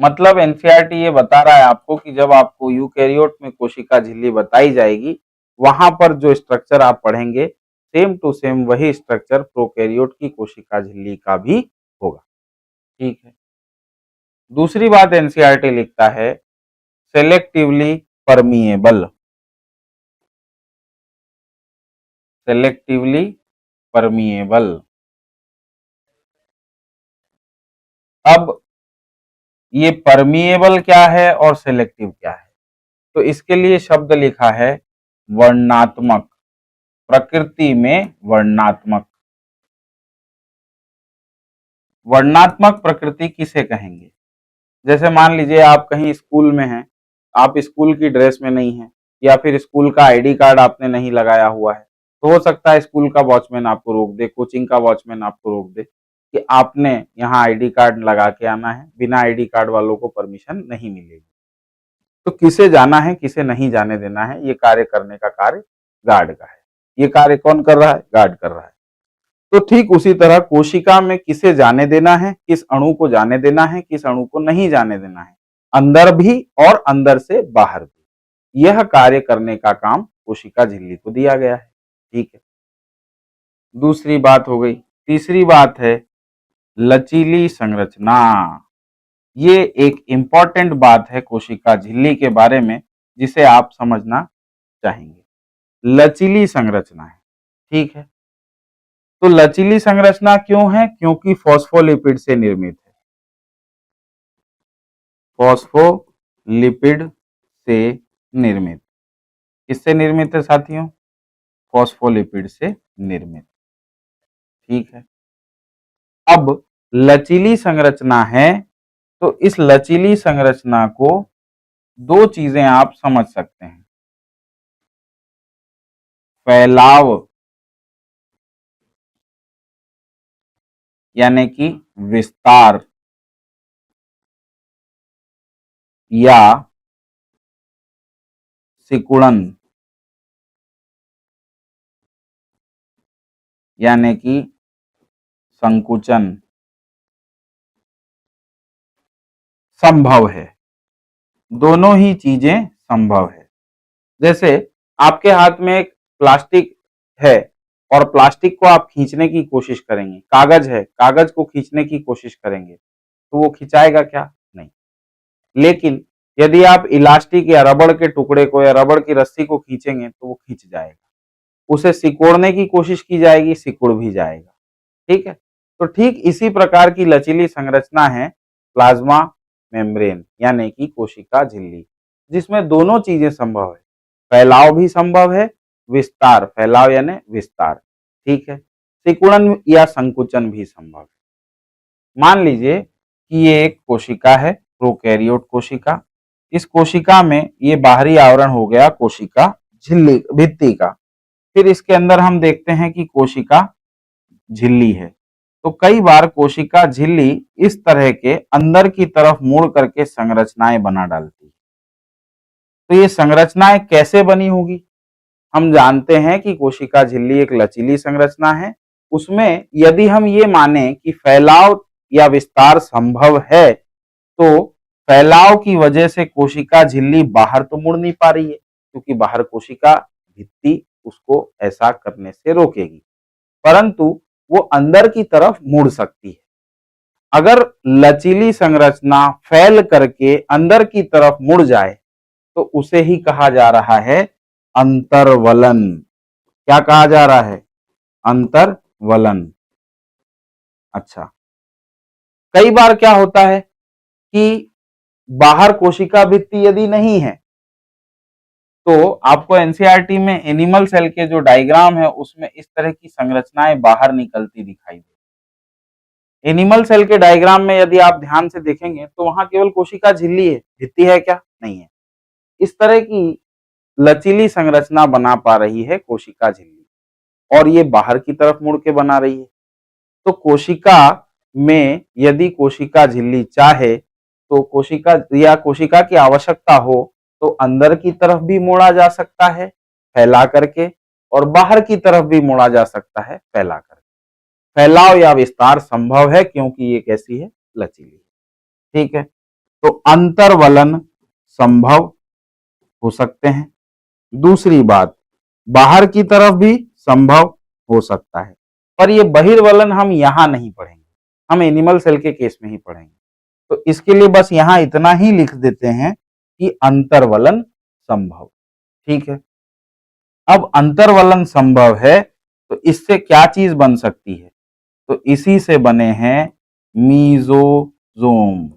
मतलब एनसीईआरटी ये बता रहा है आपको कि जब आपको यूकैरियोट में कोशिका झिल्ली बताई जाएगी, वहां पर जो स्ट्रक्चर आप पढ़ेंगे सेम टू सेम वही स्ट्रक्चर प्रोकैरियोट की कोशिका झिल्ली का भी होगा। ठीक है, दूसरी बात एनसीईआरटी लिखता है सेलेक्टिवली परमिएबल, सेलेक्टिवली परमिएबल। अब ये परमिएबल क्या है और सेलेक्टिव क्या है? तो इसके लिए शब्द लिखा है वर्णनात्मक, प्रकृति में वर्णनात्मक। वर्णनात्मक प्रकृति किसे कहेंगे? जैसे मान लीजिए आप कहीं स्कूल में हैं, आप स्कूल की ड्रेस में नहीं हैं, या फिर स्कूल का आईडी कार्ड आपने नहीं लगाया हुआ है, तो हो सकता है स्कूल का वॉचमैन आपको रोक दे, कोचिंग का वॉचमैन आपको रोक दे कि आपने यहाँ आईडी कार्ड लगा के आना है, बिना आईडी कार्ड वालों को परमिशन नहीं मिलेगी। तो किसे जाना है किसे नहीं जाने देना है, ये कार्य करने का कार्य गार्ड का है। ये कार्य कौन कर रहा है? गार्ड कर रहा है। तो ठीक उसी तरह कोशिका में किसे जाने देना है, किस अणु को जाने देना है, किस अणु को नहीं जाने देना है, अंदर भी और अंदर से बाहर भी, यह कार्य करने का काम कोशिका झिल्ली को दिया गया है। ठीक है, दूसरी बात हो गई। तीसरी बात है लचीली संरचना। ये एक इंपॉर्टेंट बात है कोशिका झिल्ली के बारे में जिसे आप समझना चाहेंगे। लचीली संरचना है। ठीक है, तो लचीली संरचना क्यों है? क्योंकि फॉस्फोलिपिड से निर्मित है। फॉस्फोलिपिड से निर्मित। किससे निर्मित है साथियों? फॉस्फोलिपिड से निर्मित। ठीक है, अब लचीली संरचना है तो इस लचीली संरचना को दो चीजें आप समझ सकते हैं, फैलाव यानी कि विस्तार, या सिकुड़न यानी कि संकुचन संभव है। दोनों ही चीजें संभव है। जैसे आपके हाथ में एक प्लास्टिक है और प्लास्टिक को आप खींचने की कोशिश करेंगे, कागज है, कागज को खींचने की कोशिश करेंगे तो वो खिंचाएगा क्या? नहीं। लेकिन यदि आप इलास्टिक या रबड़ के टुकड़े को या रबड़ की रस्सी को खींचेंगे तो वो खिंच जाएगा। उसे सिकोड़ने की कोशिश की जाएगी, सिकुड़ भी जाएगा। ठीक है, तो ठीक इसी प्रकार की लचीली संरचना है प्लाज्मा मेम्ब्रेन यानी कि कोशिका झिल्ली, जिसमें दोनों चीजें संभव है, फैलाव भी संभव है, विस्तार, फैलाव यानी विस्तार। ठीक है, सिकुड़न या संकुचन भी संभव है। मान लीजिए कि ये एक कोशिका है प्रोकैरियोट कोशिका। इस कोशिका में ये बाहरी आवरण हो गया कोशिका झिल्ली भित्ति का। फिर इसके अंदर हम देखते हैं कि कोशिका झिल्ली है। तो कई बार कोशिका झिल्ली इस तरह के अंदर की तरफ मुड़ करके संरचनाएं बना डालती है। तो ये संरचनाएं कैसे बनी होगी? हम जानते हैं कि कोशिका झिल्ली एक लचीली संरचना है। उसमें यदि हम ये माने कि फैलाव या विस्तार संभव है, तो फैलाव की वजह से कोशिका झिल्ली बाहर तो मुड़ नहीं पा रही है, क्योंकि बाहर कोशिका भित्ति उसको ऐसा करने से रोकेगी, परंतु वो अंदर की तरफ मुड़ सकती है। अगर लचीली संरचना फैल करके अंदर की तरफ मुड़ जाए तो उसे ही कहा जा रहा है अंतर्वलन। क्या कहा जा रहा है? अंतर्वलन। अच्छा, कई बार क्या होता है कि बाहर कोशिका भित्ति यदि नहीं है तो आपको एनसीईआरटी में एनिमल सेल के जो डायग्राम है उसमें इस तरह की संरचनाएं बाहर निकलती दिखाई दे। एनिमल सेल के डायग्राम में यदि आप ध्यान से देखेंगे तो वहां केवल कोशिका झिल्ली है, भित्ति है क्या? नहीं है। इस तरह की लचीली संरचना बना पा रही है कोशिका झिल्ली, और ये बाहर की तरफ मुड़ के बना रही है। तो कोशिका में यदि कोशिका झिल्ली चाहे तो कोशिका की आवश्यकता हो तो अंदर की तरफ भी मोड़ा जा सकता है फैला करके, और बाहर की तरफ भी मोड़ा जा सकता है फैला करके। फैलाव या विस्तार संभव है क्योंकि ये कैसी है? लचीली। ठीक है, तो अंतर्वलन संभव हो सकते हैं। दूसरी बात, बाहर की तरफ भी संभव हो सकता है, पर ये बहिर्वलन हम यहां नहीं पढ़ेंगे, हम एनिमल सेल के केस में ही पढ़ेंगे। तो इसके लिए बस यहां इतना ही लिख देते हैं कि अंतर्वलन संभव। ठीक है, अब अंतर्वलन संभव है तो इससे क्या चीज बन सकती है? तो इसी से बने हैं मीजोजोम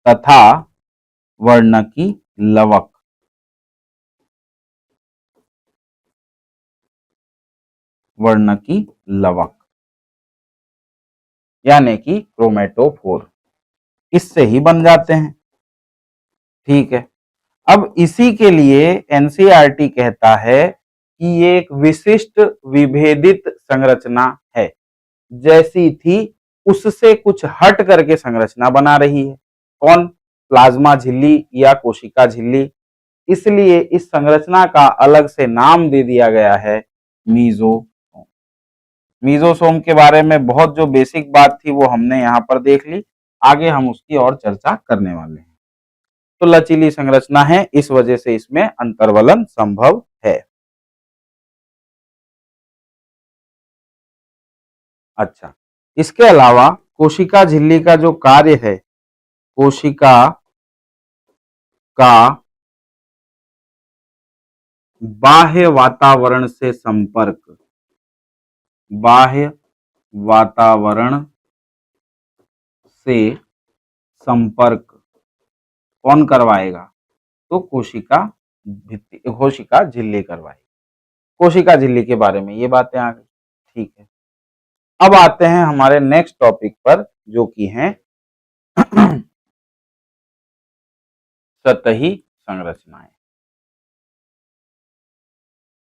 तथा वर्णकी लवक। वर्णकी लवक यानी कि क्रोमेटोफोर, इससे ही बन जाते हैं। ठीक है, अब इसी के लिए एनसीईआरटी कहता है कि ये एक विशिष्ट विभेदित संरचना है, जैसी थी उससे कुछ हट करके संरचना बना रही है। कौन? प्लाज्मा झिल्ली या कोशिका झिल्ली। इसलिए इस संरचना का अलग से नाम दे दिया गया है मीजोसोम। मीजोसोम के बारे में बहुत जो बेसिक बात थी वो हमने यहाँ पर देख ली, आगे हम उसकी और चर्चा करने वाले हैं। तो लचीली संरचना है, इस वजह से इसमें अंतर्वलन संभव है। अच्छा, इसके अलावा कोशिका झिल्ली का जो कार्य है, कोशिका का बाह्य वातावरण से संपर्क, बाह्य वातावरण से संपर्क कौन करवाएगा? तो कोशिका झिल्ली करवाएगी। कोशिका झिल्ली के बारे में ये बातें आ गई। ठीक है, अब आते हैं हमारे नेक्स्ट टॉपिक पर, जो कि है सतही संरचनाएं।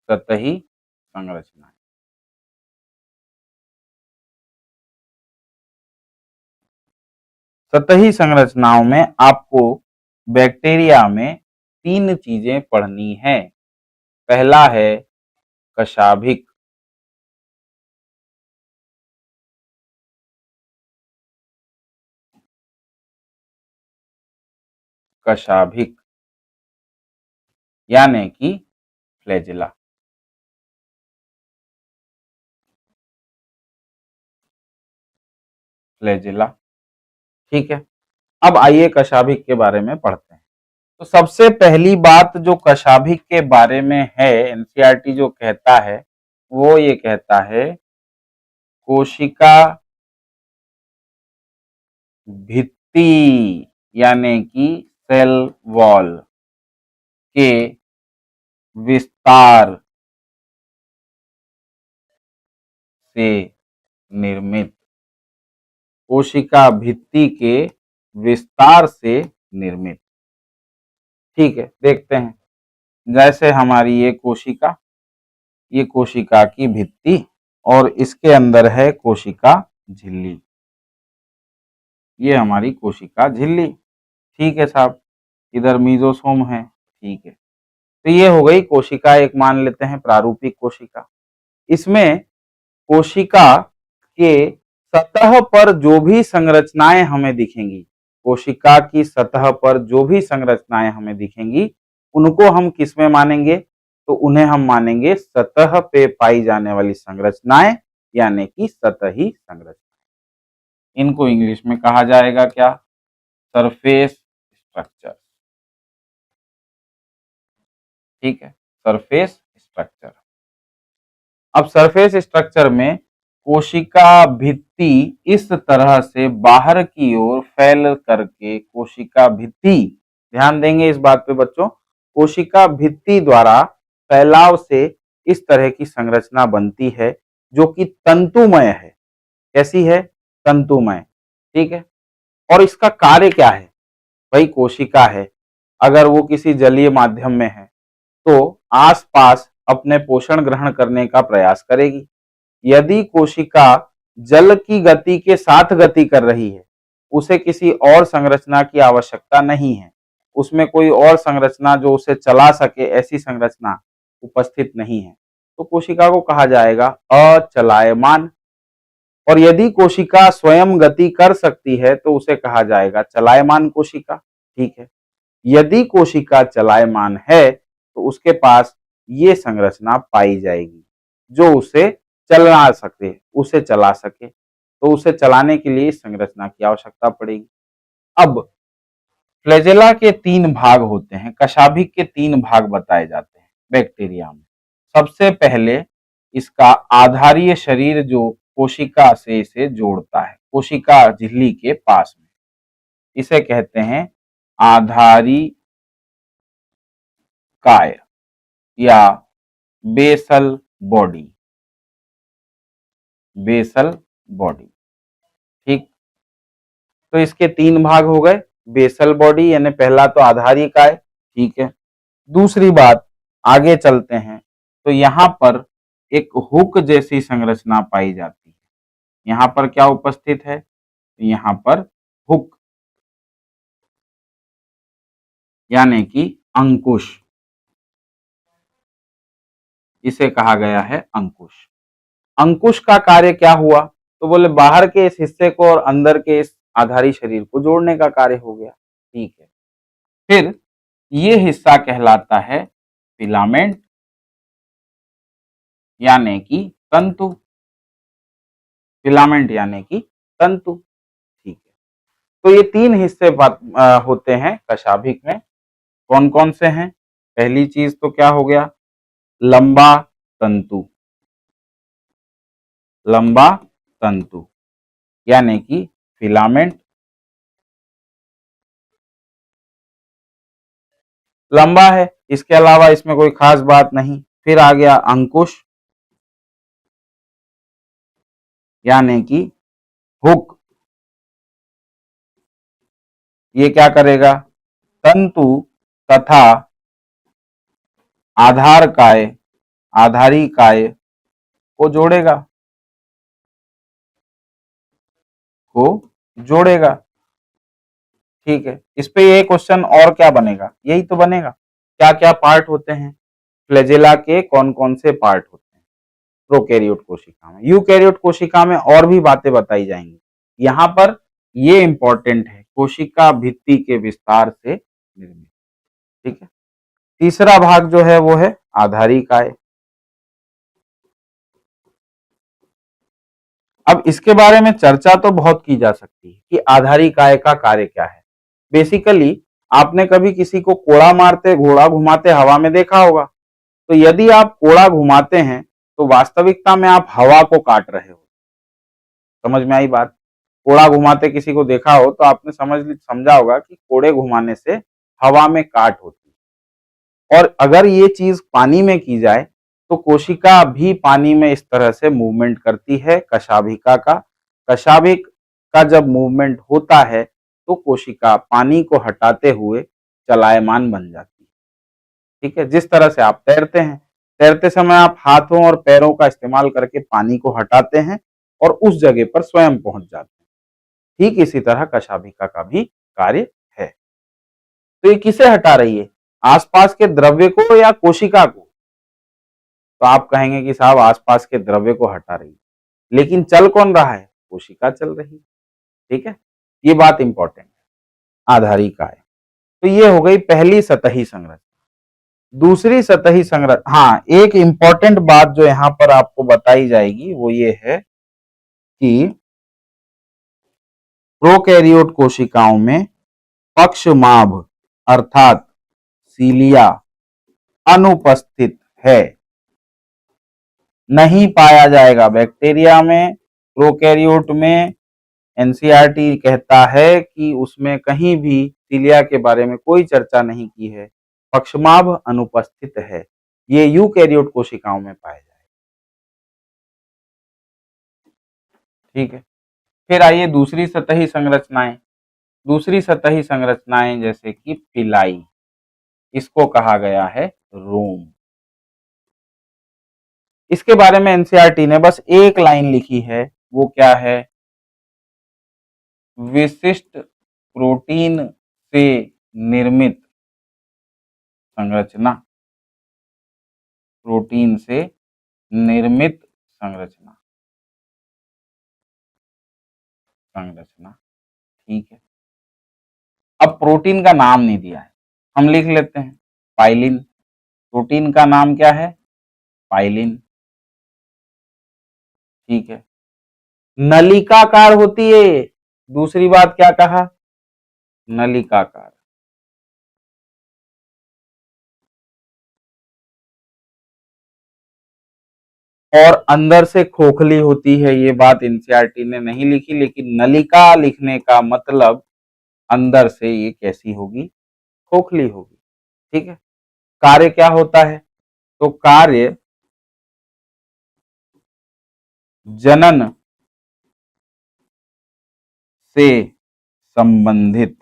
सतही संरचनाएं। सतही संरचनाओं में आपको बैक्टीरिया में 3 चीजें पढ़नी है। पहला है कशाभिक, कशाभिक यानी कि फ्लैजिला। फ्लैजिला। ठीक है, अब आइए कशाभिक के बारे में पढ़ते हैं। तो सबसे पहली बात जो कशाभिक के बारे में है, एनसीईआरटी जो कहता है वो ये कहता है कोशिका भित्ति यानी कि सेल वॉल के विस्तार से निर्मित, कोशिका भित्ति के विस्तार से निर्मित। ठीक है, देखते हैं। जैसे हमारी ये कोशिका की भित्ति और इसके अंदर है कोशिका झिल्ली। ये हमारी कोशिका झिल्ली। ठीक है साहब, इधर मीजोसोम है। ठीक है, तो ये हो गई कोशिका, एक मान लेते हैं प्रारूपिक कोशिका। इसमें कोशिका के सतह पर जो भी संरचनाएं हमें दिखेंगी, कोशिका की सतह पर जो भी संरचनाएं हमें दिखेंगी, उनको हम किस में मानेंगे? तो उन्हें हम मानेंगे सतह पे पाई जाने वाली संरचनाएं, यानी कि सतही संरचना। इनको इंग्लिश में कहा जाएगा क्या? Surface structure. ठीक है, सरफेस स्ट्रक्चर। अब सरफेस स्ट्रक्चर में कोशिका भित्ति इस तरह से बाहर की ओर फैल करके, कोशिका भित्ति, ध्यान देंगे इस बात पे बच्चों, कोशिका भित्ति द्वारा फैलाव से इस तरह की संरचना बनती है जो कि तंतुमय है। कैसी है? तंतुमय। ठीक है, और इसका कार्य क्या है? भाई कोशिका है, अगर वो किसी जलीय माध्यम में है तो आसपास अपने पोषण ग्रहण करने का प्रयास करेगी। यदि कोशिका जल की गति के साथ गति कर रही है, उसे किसी और संरचना की आवश्यकता नहीं है, उसमें कोई और संरचना जो उसे चला सके ऐसी संरचना उपस्थित नहीं है, तो कोशिका को कहा जाएगा अचलायमान। और यदि कोशिका स्वयं गति कर सकती है तो उसे कहा जाएगा चलायमान कोशिका। ठीक है, यदि कोशिका चलायमान है तो उसके पास ये संरचना पाई जाएगी जो उसे चला सके, तो उसे चलाने के लिए इस संरचना की आवश्यकता पड़ेगी। अब फ्लैजेला के 3 भाग होते हैं, कशाभिक के 3 भाग बताए जाते हैं बैक्टीरिया में। सबसे पहले इसका आधारीय शरीर जो कोशिका से इसे जोड़ता है, कोशिका झिल्ली के पास में, इसे कहते हैं आधारी काय या बेसल बॉडी। Basal body. ठीक, तो इसके 3 भाग हो गए। बेसल बॉडी यानी पहला तो आधारी काय। ठीक है, दूसरी बात, आगे चलते हैं तो यहां पर एक हुक जैसी संरचना पाई जाती है। यहां पर क्या उपस्थित है? यहां पर हुक यानी कि अंकुश, इसे कहा गया है अंकुश। अंकुश का कार्य क्या हुआ? तो बोले बाहर के इस हिस्से को और अंदर के इस आधारी शरीर को जोड़ने का कार्य हो गया। ठीक है, फिर ये हिस्सा कहलाता है फिलामेंट यानी कि तंतु। फिलामेंट यानी कि तंतु। ठीक है, तो ये 3 हिस्से होते हैं कशाभिक में। कौन कौन से हैं? पहली चीज तो क्या हो गया? लंबा तंतु। लंबा तंतु यानी कि फिलामेंट। लंबा है, इसके अलावा इसमें कोई खास बात नहीं। फिर आ गया अंकुश यानी कि हुक। ये क्या करेगा? तंतु तथा आधार काय, आधारी काय को जोड़ेगा, को जोड़ेगा। ठीक है, इस पे ये क्वेश्चन और क्या बनेगा? यही तो बनेगा, क्या क्या पार्ट होते हैं फ्लैजेला के, कौन कौन से पार्ट होते हैं प्रोकैरियोट कोशिका में। यूकैरियोट कोशिका में और भी बातें बताई जाएंगी, यहाँ पर ये इंपॉर्टेंट है, कोशिका भित्ति के विस्तार से निर्मित। ठीक है, तीसरा भाग जो है वो है आधारी काय। अब इसके बारे में चर्चा तो बहुत की जा सकती है कि आधारी काय का कार्य क्या है। बेसिकली आपने कभी किसी को कोड़ा मारते, घोड़ा घुमाते हवा में देखा होगा। तो यदि आप कोड़ा घुमाते हैं तो वास्तविकता में आप हवा को काट रहे हो। समझ में आई बात? कोड़ा घुमाते किसी को देखा हो तो आपने समझा होगा कि कोड़े घुमाने से हवा में काट होती है। और अगर ये चीज पानी में की जाए तो कोशिका भी पानी में इस तरह से मूवमेंट करती है कशाभिका का। कशाभिक का जब मूवमेंट होता है तो तो कोशिका पानी को हटाते हुए चलायमान बन जाती है। ठीक है, जिस तरह से आप तैरते हैं, तैरते समय आप हाथों और पैरों का इस्तेमाल करके पानी को हटाते हैं और उस जगह पर स्वयं पहुंच जाते हैं। ठीक इसी तरह कशाभिका का भी कार्य है। तो ये किसे हटा रही है, आसपास के द्रव्य को या कोशिका को? तो आप कहेंगे कि साहब आसपास के द्रव्य को हटा रही है, लेकिन चल कौन रहा है? कोशिका चल रही है। ठीक है, ये बात इंपॉर्टेंट है। आधारिका है। तो ये हो गई पहली सतही संरचना। दूसरी सतही संरचना, हाँ, एक इंपॉर्टेंट बात जो यहां पर आपको बताई जाएगी वो ये है कि प्रोकैरियोट कोशिकाओं में पक्षमाभ अर्थात सीलिया अनुपस्थित है, नहीं पाया जाएगा। बैक्टीरिया में, प्रोकैरियोट में एनसीईआरटी कहता है कि उसमें कहीं भी सीलिया के बारे में कोई चर्चा नहीं की है, पक्षमाभ अनुपस्थित है। ये यूकैरियोट कोशिकाओं में पाया जाएगा। ठीक है, फिर आइए दूसरी सतही संरचनाएं। दूसरी सतही संरचनाएं जैसे कि पिलाई, इसको कहा गया है रोम। इसके बारे में एनसीईआरटी ने बस एक लाइन लिखी है, वो क्या है? विशिष्ट प्रोटीन से निर्मित संरचना, प्रोटीन से निर्मित संरचना। ठीक है, अब प्रोटीन का नाम नहीं दिया है, हम लिख लेते हैं पाइलिन। प्रोटीन का नाम क्या है? पाइलिन। ठीक है, नलिकाकार होती है। दूसरी बात क्या कहा? नलिकाकार। और अंदर से खोखली होती है। ये बात एनसीईआरटी ने नहीं लिखी, लेकिन नलिका लिखने का मतलब अंदर से ये कैसी होगी? खोखली होगी। ठीक है, कार्य क्या होता है? तो कार्य जनन से संबंधित।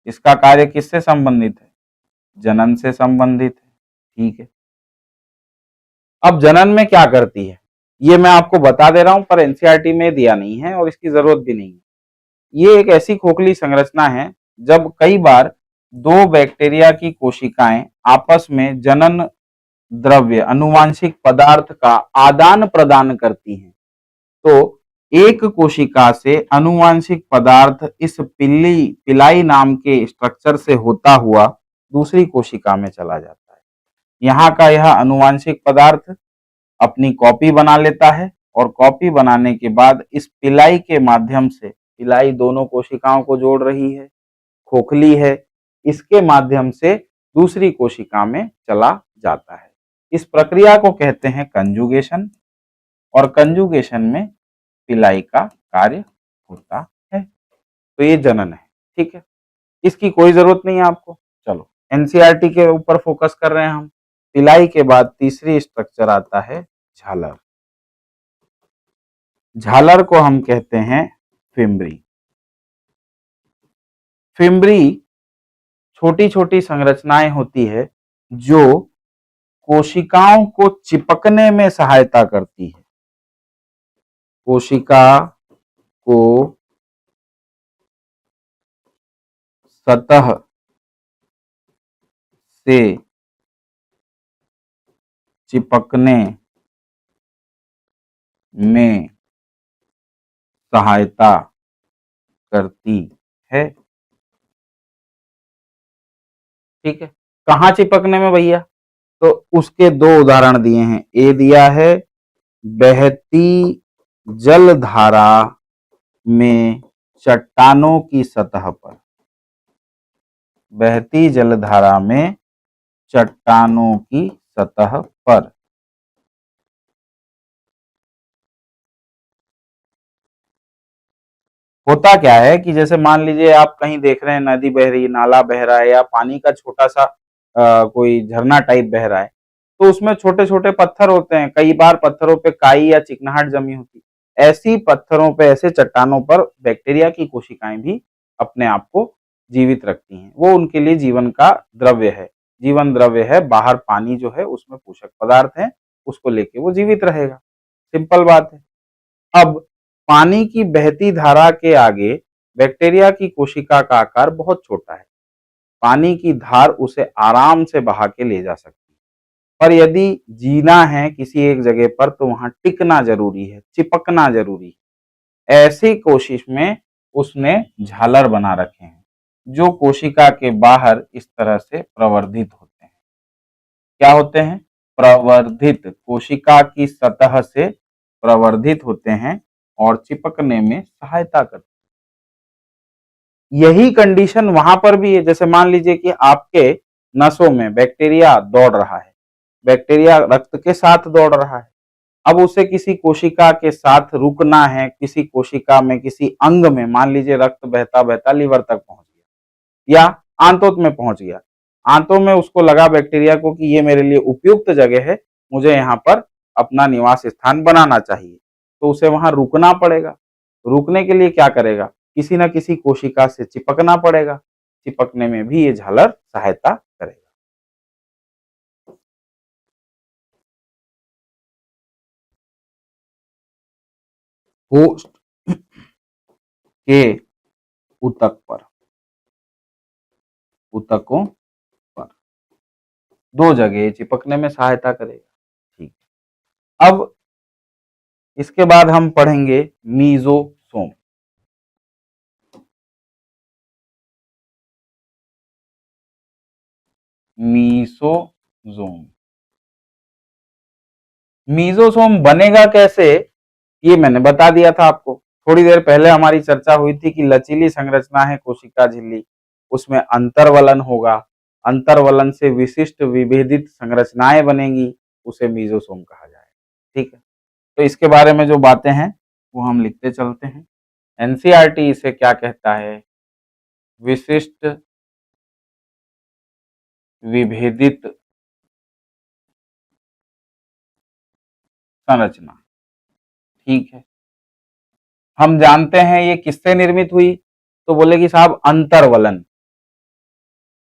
इसका कार्य किससे संबंधित है? जनन से संबंधित है। ठीक है, अब जनन में क्या करती है ये मैं आपको बता दे रहा हूं, पर एनसीईआरटी में दिया नहीं है और इसकी जरूरत भी नहीं है। ये एक ऐसी खोखली संरचना है जब कई बार दो बैक्टीरिया की कोशिकाएं आपस में जनन द्रव्य, आनुवांशिक पदार्थ का आदान प्रदान करती हैं, तो एक कोशिका से आनुवांशिक पदार्थ इस पिलाई नाम के स्ट्रक्चर से होता हुआ दूसरी कोशिका में चला जाता है। यहाँ का यह आनुवांशिक पदार्थ अपनी कॉपी बना लेता है और कॉपी बनाने के बाद इस पिलाई के माध्यम से, पिलाई दोनों कोशिकाओं को जोड़ रही है, खोखली है, इसके माध्यम से दूसरी कोशिका में चला जाता है। इस प्रक्रिया को कहते हैं कंजुगेशन, और कंजुगेशन में पिलाई का कार्य होता है। तो ये जनन है। ठीक है, इसकी कोई जरूरत नहीं है आपको। चलो, एनसीईआरटी के ऊपर फोकस कर रहे हैं हम। पिलाई के बाद तीसरी स्ट्रक्चर आता है झालर। झालर को हम कहते हैं फिम्बरी। फिम्बरी छोटी छोटी संरचनाएं होती है जो कोशिकाओं को चिपकने में सहायता करती है। कोशिका को सतह से चिपकने में सहायता करती है। ठीक है, कहां चिपकने में भैया? तो उसके दो उदाहरण दिए हैं। ए दिया है बहती जलधारा में चट्टानों की सतह पर, बहती जलधारा में चट्टानों की सतह पर। होता क्या है कि जैसे मान लीजिए आप कहीं देख रहे हैं नदी बह रही, नाला बह रहा है, या पानी का छोटा सा कोई झरना टाइप बह रहा है, तो उसमें छोटे छोटे पत्थर होते हैं। कई बार पत्थरों पे काई या चिकनाहट जमी होती है। ऐसी पत्थरों पे, ऐसे चट्टानों पर बैक्टीरिया की कोशिकाएं भी अपने आप को जीवित रखती हैं। वो उनके लिए जीवन का द्रव्य है, जीवन द्रव्य है। बाहर पानी जो है उसमें पोषक पदार्थ है, उसको लेके वो जीवित रहेगा। सिंपल बात है। अब पानी की बहती धारा के आगे बैक्टीरिया की कोशिका का आकार बहुत छोटा है। पानी की धार उसे आराम से बहा के ले जा सकती है। पर यदि जीना है किसी एक जगह पर तो वहां टिकना जरूरी है, चिपकना जरूरी है। ऐसी कोशिश में उसने झालर बना रखे हैं जो कोशिका के बाहर इस तरह से प्रवर्धित होते हैं। क्या होते हैं? प्रवर्धित, कोशिका की सतह से प्रवर्धित होते हैं और चिपकने में सहायता करते हैं। यही कंडीशन वहां पर भी है। जैसे मान लीजिए कि आपके नसों में बैक्टीरिया दौड़ रहा है, बैक्टीरिया रक्त के साथ दौड़ रहा है। अब उसे किसी कोशिका के साथ रुकना है, किसी कोशिका में, किसी अंग में, मान लीजिए रक्त बहता बहता लीवर तक पहुंच गया या आंतों में पहुंच गया। आंतों में उसको लगा बैक्टीरिया को कि ये मेरे लिए उपयुक्त जगह है, मुझे यहाँ पर अपना निवास स्थान बनाना चाहिए, तो उसे वहां रुकना पड़ेगा। रुकने के लिए क्या करेगा? किसी न किसी कोशिका से चिपकना पड़ेगा। चिपकने में भी ये झालर सहायता करेगा। होस्ट के ऊतक पर, ऊतकों पर दो जगह चिपकने में सहायता करेगा। ठीक। अब इसके बाद हम पढ़ेंगे मीजोसोम। मीसोजोम, मीजोसोम बनेगा कैसे ये मैंने बता दिया था आपको। थोड़ी देर पहले हमारी चर्चा हुई थी कि लचीली संरचना है कोशिका झिल्ली, उसमें अंतर्वलन होगा, अंतर्वलन से विशिष्ट विभेदित संरचनाएं बनेंगी, उसे मीजोसोम कहा जाएगा। ठीक है, तो इसके बारे में जो बातें हैं वो हम लिखते चलते हैं। एनसीईआरटी इसे क्या कहता है? विशिष्ट विभेदित संरचना। ठीक है, हम जानते हैं ये किससे निर्मित हुई, तो बोले कि साहब अंतर्वलन,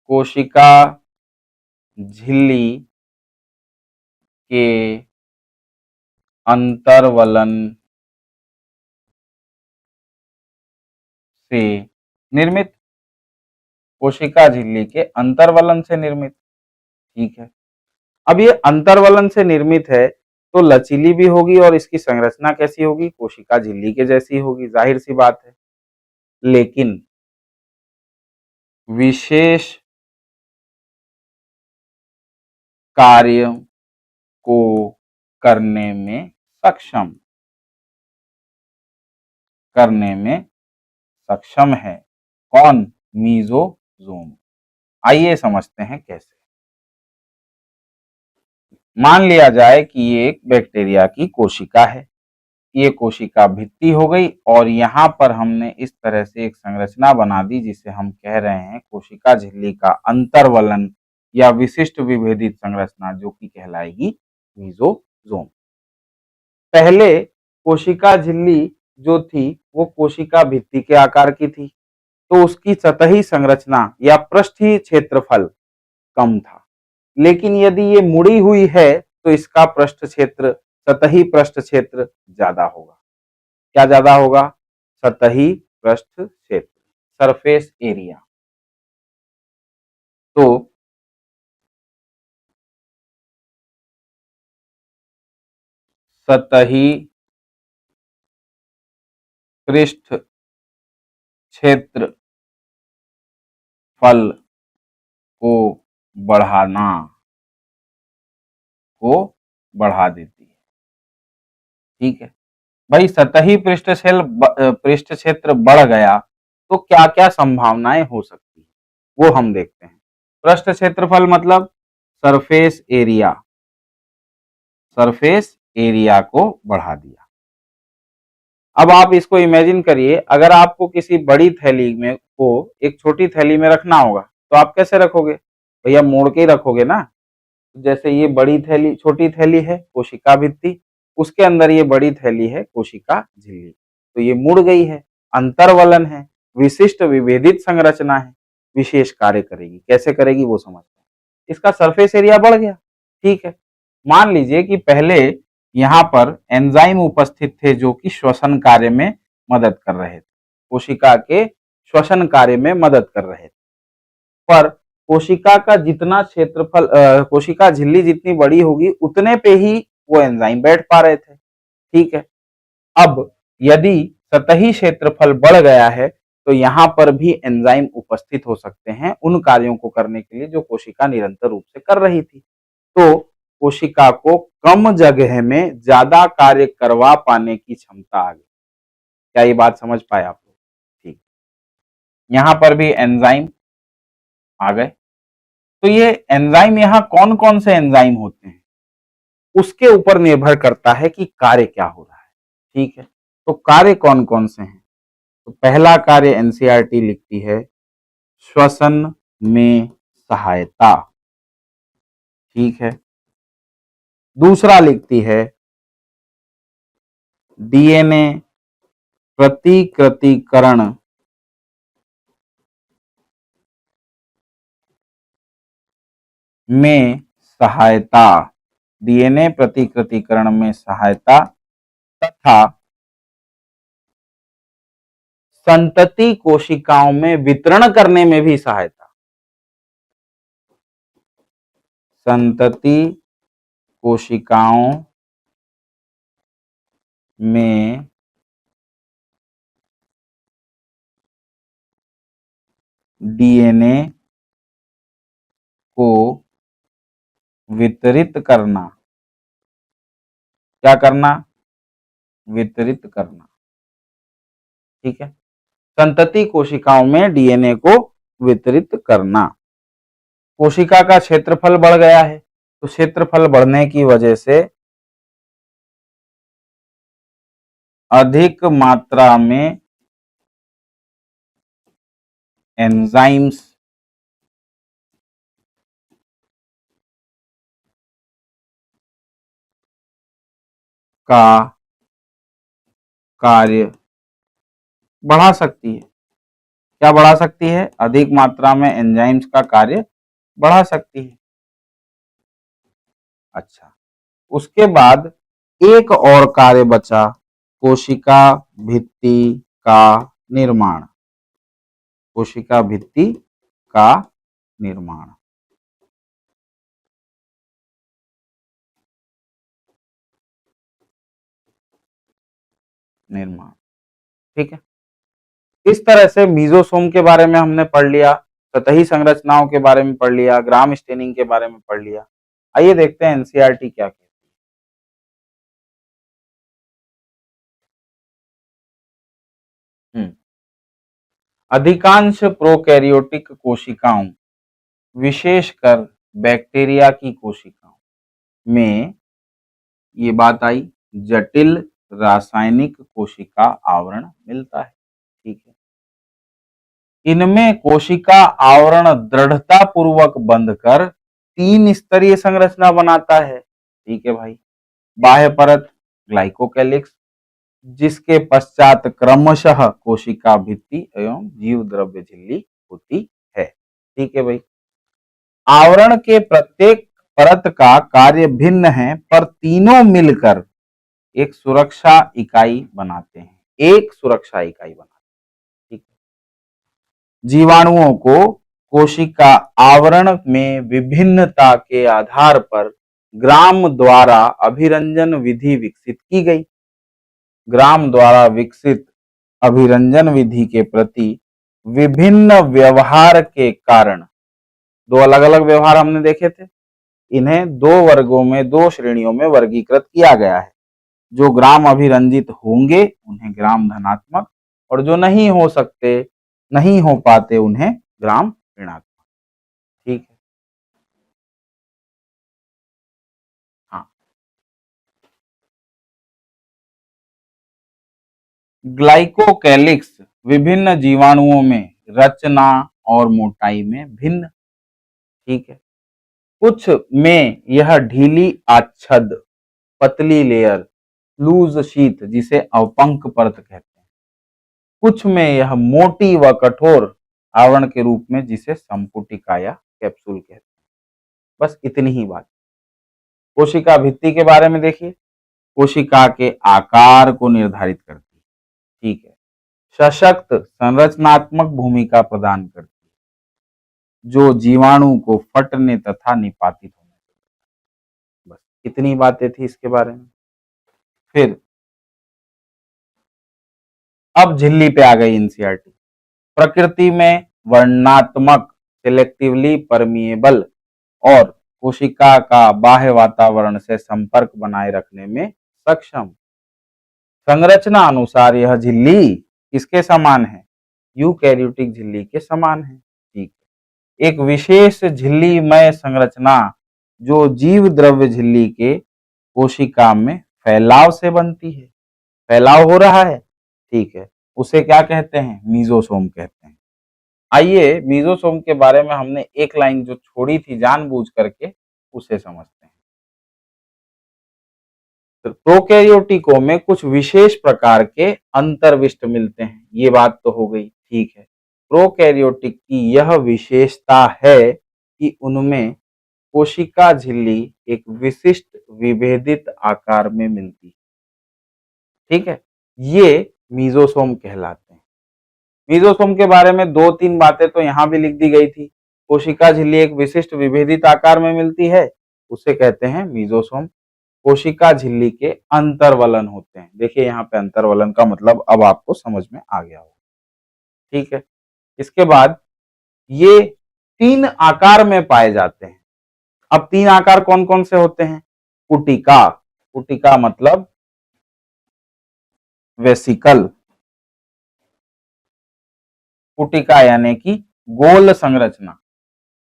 कोशिका झिल्ली के अंतर्वलन से निर्मित, कोशिका झिल्ली के अंतर्वलन से निर्मित। ठीक है, अब ये अंतर्वलन से निर्मित है तो लचीली भी होगी और इसकी संरचना कैसी होगी? कोशिका झिल्ली के जैसी होगी, जाहिर सी बात है। लेकिन विशेष कार्य को करने में सक्षम, करने में सक्षम है। कौन? मीजोसोम। आइए समझते हैं कैसे। मान लिया जाए कि ये एक बैक्टीरिया की कोशिका है, ये कोशिका भित्ति हो गई और यहाँ पर हमने इस तरह से एक संरचना बना दी जिसे हम कह रहे हैं कोशिका झिल्ली का अंतर्वलन या विशिष्ट विभेदित संरचना, जो कि कहलाएगी मीजोसोम। पहले कोशिका झिल्ली जो थी वो कोशिका भित्ति के आकार की थी, तो उसकी सतही संरचना या पृष्ठीय क्षेत्रफल कम था। लेकिन यदि ये मुड़ी हुई है तो इसका पृष्ठ क्षेत्र, सतही पृष्ठ क्षेत्र ज्यादा होगा। क्या ज्यादा होगा? सतही पृष्ठ क्षेत्र, सरफेस एरिया। तो सतही पृष्ठ क्षेत्र फल को बढ़ाना, को बढ़ा देती है। ठीक है भाई, सतही पृष्ठ क्षेत्र बढ़ गया तो क्या क्या संभावनाएं हो सकती है वो हम देखते हैं। पृष्ठ क्षेत्रफल मतलब सरफेस एरिया, सरफेस एरिया को बढ़ा दिया। अब आप इसको इमेजिन करिए, अगर आपको किसी बड़ी थैली में को एक छोटी थैली में रखना होगा तो आप कैसे रखोगे? भैया मोड़ के ही रखोगे ना। जैसे ये बड़ी थैली, छोटी थैली है कोशिका भित्ति, उसके अंदर ये बड़ी थैली है कोशिका झिल्ली, तो ये मुड़ गई है, अंतर्वलन है। विशिष्ट विभेदित संरचना है, विशेष कार्य करेगी। कैसे करेगी वो समझते हैं। इसका सरफेस एरिया बढ़ गया, ठीक है। मान लीजिए कि पहले यहाँ पर एंजाइम उपस्थित थे जो कि श्वसन कार्य में मदद कर रहे थे, कोशिका के श्वसन कार्य में मदद कर रहे थे। पर कोशिका का जितना क्षेत्रफल कोशिका झिल्ली जितनी बड़ी होगी उतने पे ही वो एंजाइम बैठ पा रहे थे, ठीक है। अब यदि सतही क्षेत्रफल बढ़ गया है तो यहाँ पर भी एंजाइम उपस्थित हो सकते हैं उन कार्यों को करने के लिए जो कोशिका निरंतर रूप से कर रही थी। तो कोशिका को कम जगह में ज्यादा कार्य करवा पाने की क्षमता आ गई। क्या ये बात समझ पाए आप लोग? ठीक। यहाँ पर भी एंजाइम आ गए। तो ये एंजाइम यहाँ कौन कौन से एंजाइम होते हैं उसके ऊपर निर्भर करता है कि कार्य क्या हो रहा है, ठीक है। तो कार्य कौन कौन से हैं? तो पहला कार्य एनसीईआरटी लिखती है श्वसन में सहायता, ठीक है। दूसरा लिखती है डीएनए प्रतिकृतिकरण में सहायता, डीएनए प्रतिकृतिकरण में सहायता तथा संतति कोशिकाओं में वितरण करने में भी सहायता। संतति कोशिकाओं में डीएनए को वितरित करना, क्या करना? वितरित करना, ठीक है। संतति कोशिकाओं में डीएनए को वितरित करना। कोशिका का क्षेत्रफल बढ़ गया है तो क्षेत्रफल बढ़ने की वजह से अधिक मात्रा में एंजाइम्स का कार्य बढ़ा सकती है। क्या बढ़ा सकती है? अधिक मात्रा में एंजाइम्स का कार्य बढ़ा सकती है। अच्छा, उसके बाद एक और कार्य बचा, कोशिका भित्ति का निर्माण। कोशिका भित्ति का निर्माण, ठीक है। इस तरह से मीजोसोम के बारे में हमने पढ़ लिया, सतही संरचनाओं के बारे में पढ़ लिया, ग्राम स्टेनिंग के बारे में पढ़ लिया। आइए देखते हैं एनसीईआरटी क्या कहती है। अधिकांश प्रोकैरियोटिक कोशिकाओं, विशेषकर बैक्टीरिया की कोशिकाओं में ये बात आई, जटिल रासायनिक कोशिका आवरण मिलता है, ठीक है। इनमें कोशिका आवरण दृढ़ता पूर्वक बंधकर 3 स्तरीय संरचना बनाता है, ठीक है भाई। बाह्य परत ग्लाइकोकैलिक्स, जिसके पश्चात क्रमशः कोशिका भित्ति एवं जीव द्रव्य झिल्ली होती है, ठीक है भाई। आवरण के प्रत्येक परत का कार्य भिन्न है पर तीनों मिलकर एक सुरक्षा इकाई बनाते हैं, एक सुरक्षा इकाई बनाते हैं, ठीक है। जीवाणुओं को कोशिका आवरण में विभिन्नता के आधार पर ग्राम द्वारा अभिरंजन विधि विकसित की गई। ग्राम द्वारा विकसित अभिरंजन विधि के प्रति विभिन्न व्यवहार के कारण, दो अलग अलग व्यवहार हमने देखे थे, इन्हें 2 वर्गों में, 2 श्रेणियों में वर्गीकृत किया गया है। जो ग्राम अभिरंजित होंगे उन्हें ग्राम धनात्मक, और जो नहीं हो सकते, नहीं हो पाते, उन्हें ग्राम ऋणात्मक, ठीक है। हाँ, ग्लाइकोकैलिक्स विभिन्न जीवाणुओं में रचना और मोटाई में भिन्न, ठीक है। कुछ में यह ढीली आच्छद, पतली लेयर, लूज शीथ जिसे अवपंक परत कहते हैं, कुछ में यह मोटी व कठोर आवरण के रूप में, जिसे संपुटिका या कैप्सूल कहते हैं। बस इतनी ही बात। कोशिका भित्ति के बारे में देखिए, कोशिका के आकार को निर्धारित करती है, ठीक है, सशक्त संरचनात्मक भूमिका प्रदान करती है, जो जीवाणु को फटने तथा निपातित होने से। बस इतनी बातें थी इसके बारे में। फिर अब झिल्ली पे आ गई एनसीईआरटी। प्रकृति में वर्णनात्मक, सिलेक्टिवली परमिएबल और कोशिका का बाह्य वातावरण से संपर्क बनाए रखने में सक्षम। संरचना अनुसार यह झिल्ली किसके समान है? यूकैरियोटिक झिल्ली के समान है, ठीक है। एक विशेष झिल्लीमय संरचना जो जीव द्रव्य झिल्ली के कोशिका में फैलाव से बनती है। फैलाव हो रहा है, ठीक है, उसे क्या कहते हैं? मीजोसोम कहते हैं। आइए मीजोसोम के बारे में हमने एक लाइन जो छोड़ी थी जानबूझ करके, उसे समझते हैं। तो प्रोकैरियोटिकों में कुछ विशेष प्रकार के अंतर्विष्ट मिलते हैं, ये बात तो हो गई, ठीक है। प्रोकैरियोटिक की यह विशेषता है कि उनमें कोशिका झिल्ली एक विशिष्ट विभेदित आकार में मिलती है, ठीक है। ये मीजोसोम कहलाते हैं। मीजोसोम के बारे में 2-3 बातें तो यहां भी लिख दी गई थी। कोशिका झिल्ली एक विशिष्ट विभेदित आकार में मिलती है, उसे कहते हैं मीजोसोम। कोशिका झिल्ली के अंतर्वलन होते हैं। देखिए यहाँ पे अंतर्वलन का मतलब अब आपको समझ में आ गया होगा, ठीक है। इसके बाद ये 3 आकार में पाए जाते हैं। अब 3 आकार कौन कौन से होते हैं? पुटिका, पुटिका मतलब वेसिकल, पुटिका यानी कि गोल संरचना।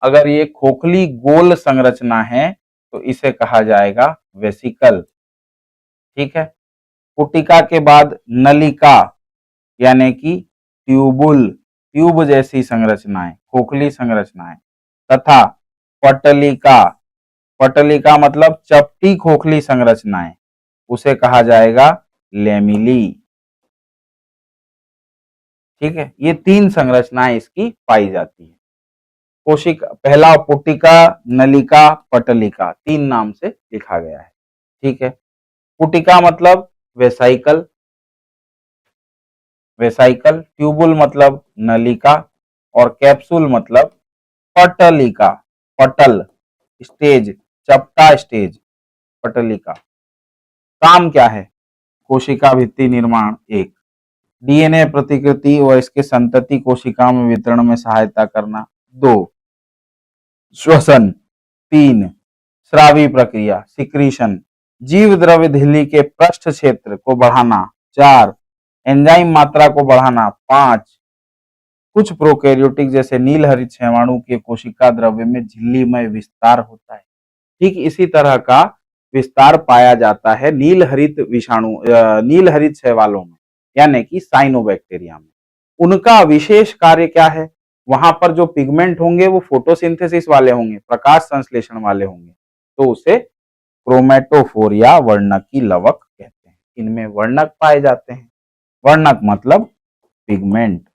अगर ये खोखली गोल संरचना है तो इसे कहा जाएगा वेसिकल, ठीक है। पुटिका के बाद नलिका यानी कि ट्यूबुल, ट्यूब जैसी संरचनाएं, खोखली संरचनाएं, तथा पटलिका, पटलिका मतलब चपटी खोखली संरचनाएं, उसे कहा जाएगा लेमिली, ठीक है। ये 3 संरचनाएं इसकी पाई जाती है। कोशिका पहला पुटिका, नलिका, पटलिका, 3 नाम से लिखा गया है, ठीक है। पुटिका मतलब वेसाइकल, वेसाइकल, ट्यूबुल मतलब नलिका, और कैप्सूल मतलब पटलिका, पटल स्टेज, चपटा स्टेज, पटलिका। काम क्या है? कोशिका भित्ति निर्माण 1, डीएनए प्रतिकृति और इसके संतति कोशिका में वितरण में सहायता करना। 2, श्वसन। 3, स्रावी प्रक्रिया, सिक्रीशन, जीव द्रव्य झिल्ली के पृष्ठ क्षेत्र को बढ़ाना। 4, एंजाइम मात्रा को बढ़ाना। 5, कुछ प्रोकैरियोटिक जैसे नील हरित क्षयवाणु के कोशिका द्रव्य में झिल्लीमय विस्तार होता है। ठीक इसी तरह का विस्तार पाया जाता है नील हरित विषाणु, नील हरित शैवालों में, यानी कि साइनोबैक्टीरिया में। उनका विशेष कार्य क्या है? वहां पर जो पिगमेंट होंगे वो फोटोसिंथेसिस वाले होंगे, प्रकाश संश्लेषण वाले होंगे, तो उसे क्रोमेटोफोर या वर्णकी लवक कहते हैं। इनमें वर्णक पाए जाते हैं। वर्णक मतलब पिगमेंट,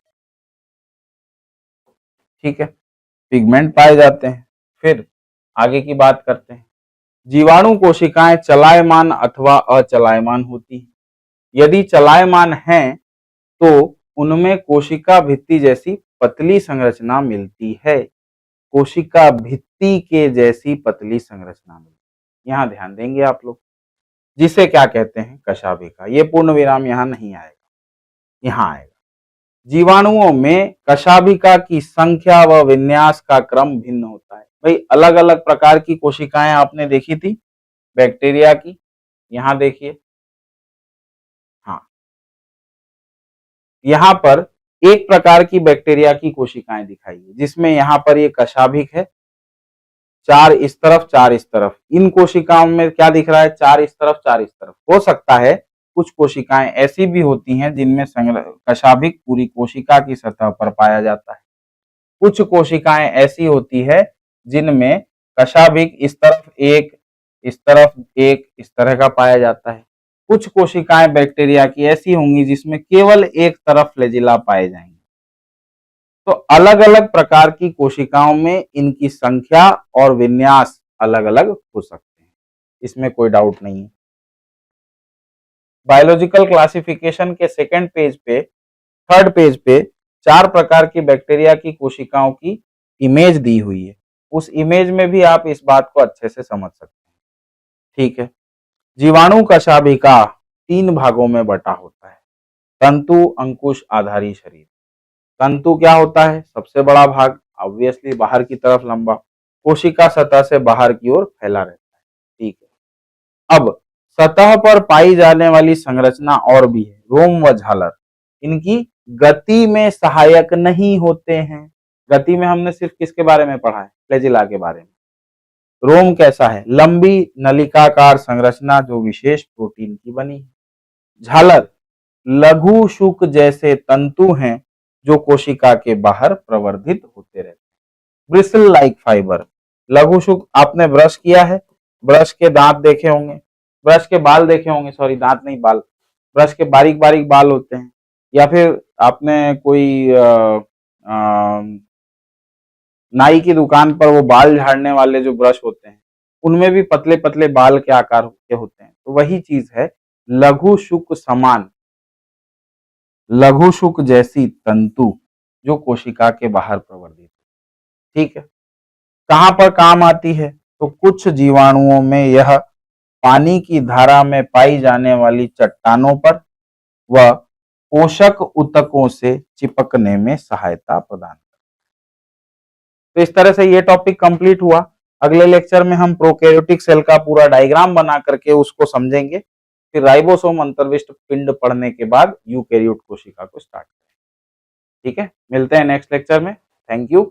ठीक है, पिगमेंट पाए जाते हैं। फिर आगे की बात करते हैं। जीवाणु कोशिकाएं चलायमान अथवा अचलायमान होती हैं। यदि चलायमान हैं तो उनमें कोशिका भित्ति जैसी पतली संरचना मिलती है। कोशिका भित्ति के जैसी पतली संरचना मिलती है, यहां ध्यान देंगे आप लोग, जिसे क्या कहते हैं? कशाभिका। ये पूर्ण विराम यहां नहीं आएगा, यहां आएगा। जीवाणुओं में कशाभिका की संख्या व विन्यास का क्रम भिन्न होता है। भाई अलग अलग प्रकार की कोशिकाएं आपने देखी थी बैक्टीरिया की, यहां देखिए, हाँ, यहां पर एक प्रकार की बैक्टीरिया की कोशिकाएं दिखाई है, जिसमें यहां पर ये कशाभिक है, 4 इस तरफ 4 इस तरफ। इन कोशिकाओं में क्या दिख रहा है? 4 इस तरफ 4 इस तरफ। हो सकता है कुछ कोशिकाएं ऐसी भी होती हैं जिनमें कशाभिक पूरी कोशिका की सतह पर पाया जाता है। कुछ कोशिकाएं ऐसी होती है जिनमें कशाभिक इस तरफ एक, इस तरफ एक, इस तरह का पाया जाता है। कुछ कोशिकाएं बैक्टीरिया की ऐसी होंगी जिसमें केवल एक तरफ फ्लैजिला पाए जाएंगे। तो अलग अलग प्रकार की कोशिकाओं में इनकी संख्या और विन्यास अलग अलग हो सकते हैं, इसमें कोई डाउट नहीं है। बायोलॉजिकल क्लासिफिकेशन के सेकेंड पेज पे, थर्ड पेज पे 4 प्रकार की बैक्टीरिया की कोशिकाओं की इमेज दी हुई है। उस इमेज में भी आप इस बात को अच्छे से समझ सकते हैं। ठीक है। जीवाणु कशाभिका 3 भागों में बटा होता है। तंतु, अंकुश, आधारी शरीर। तंतु क्या होता है? सबसे बड़ा भाग, ऑब्वियसली बाहर की तरफ लंबा, कोशिका सतह से बाहर की ओर फैला रहता है। ठीक है। अब सतह पर पाई जाने वाली संरचना और भी है। रोम व झालर इनकी गति में सहायक नहीं होते हैं। गति में हमने सिर्फ किसके बारे में पढ़ा है? फ्लैजिला के बारे में। रोम कैसा है? लंबी नलिकाकार संरचना जो विशेष प्रोटीन की बनी है। झालर लघु शुक जैसे तंतु हैं जो कोशिका के बाहर प्रवर्धित होते रहते हैं। ब्रिसल लाइक फाइबर, लघु शुक। आपने ब्रश किया है, ब्रश के दांत देखे होंगे, ब्रश के बाल देखे होंगे, सॉरी दांत नहीं बाल, ब्रश के बारीक बारीक बाल होते हैं। या फिर आपने कोई नाई की दुकान पर वो बाल झाड़ने वाले जो ब्रश होते हैं, उनमें भी पतले पतले बाल के आकार के होते हैं। तो वही चीज है, लघु शुक समान, लघु शुक जैसी तंतु जो कोशिका के बाहर प्रवर्धित। ठीक है। कहां पर काम आती है? तो कुछ जीवाणुओं में यह पानी की धारा में पाई जाने वाली चट्टानों पर व पोषक ऊतकों से चिपकने में सहायता प्रदान। तो इस तरह से ये टॉपिक कंप्लीट हुआ। अगले लेक्चर में हम प्रोकैरियोटिक सेल का पूरा डायग्राम बना करके उसको समझेंगे। फिर राइबोसोम अंतर्विष्ट पिंड पढ़ने के बाद यूकैरियोट कोशिका को स्टार्ट करेंगे। ठीक है, मिलते हैं नेक्स्ट लेक्चर में। Thank you.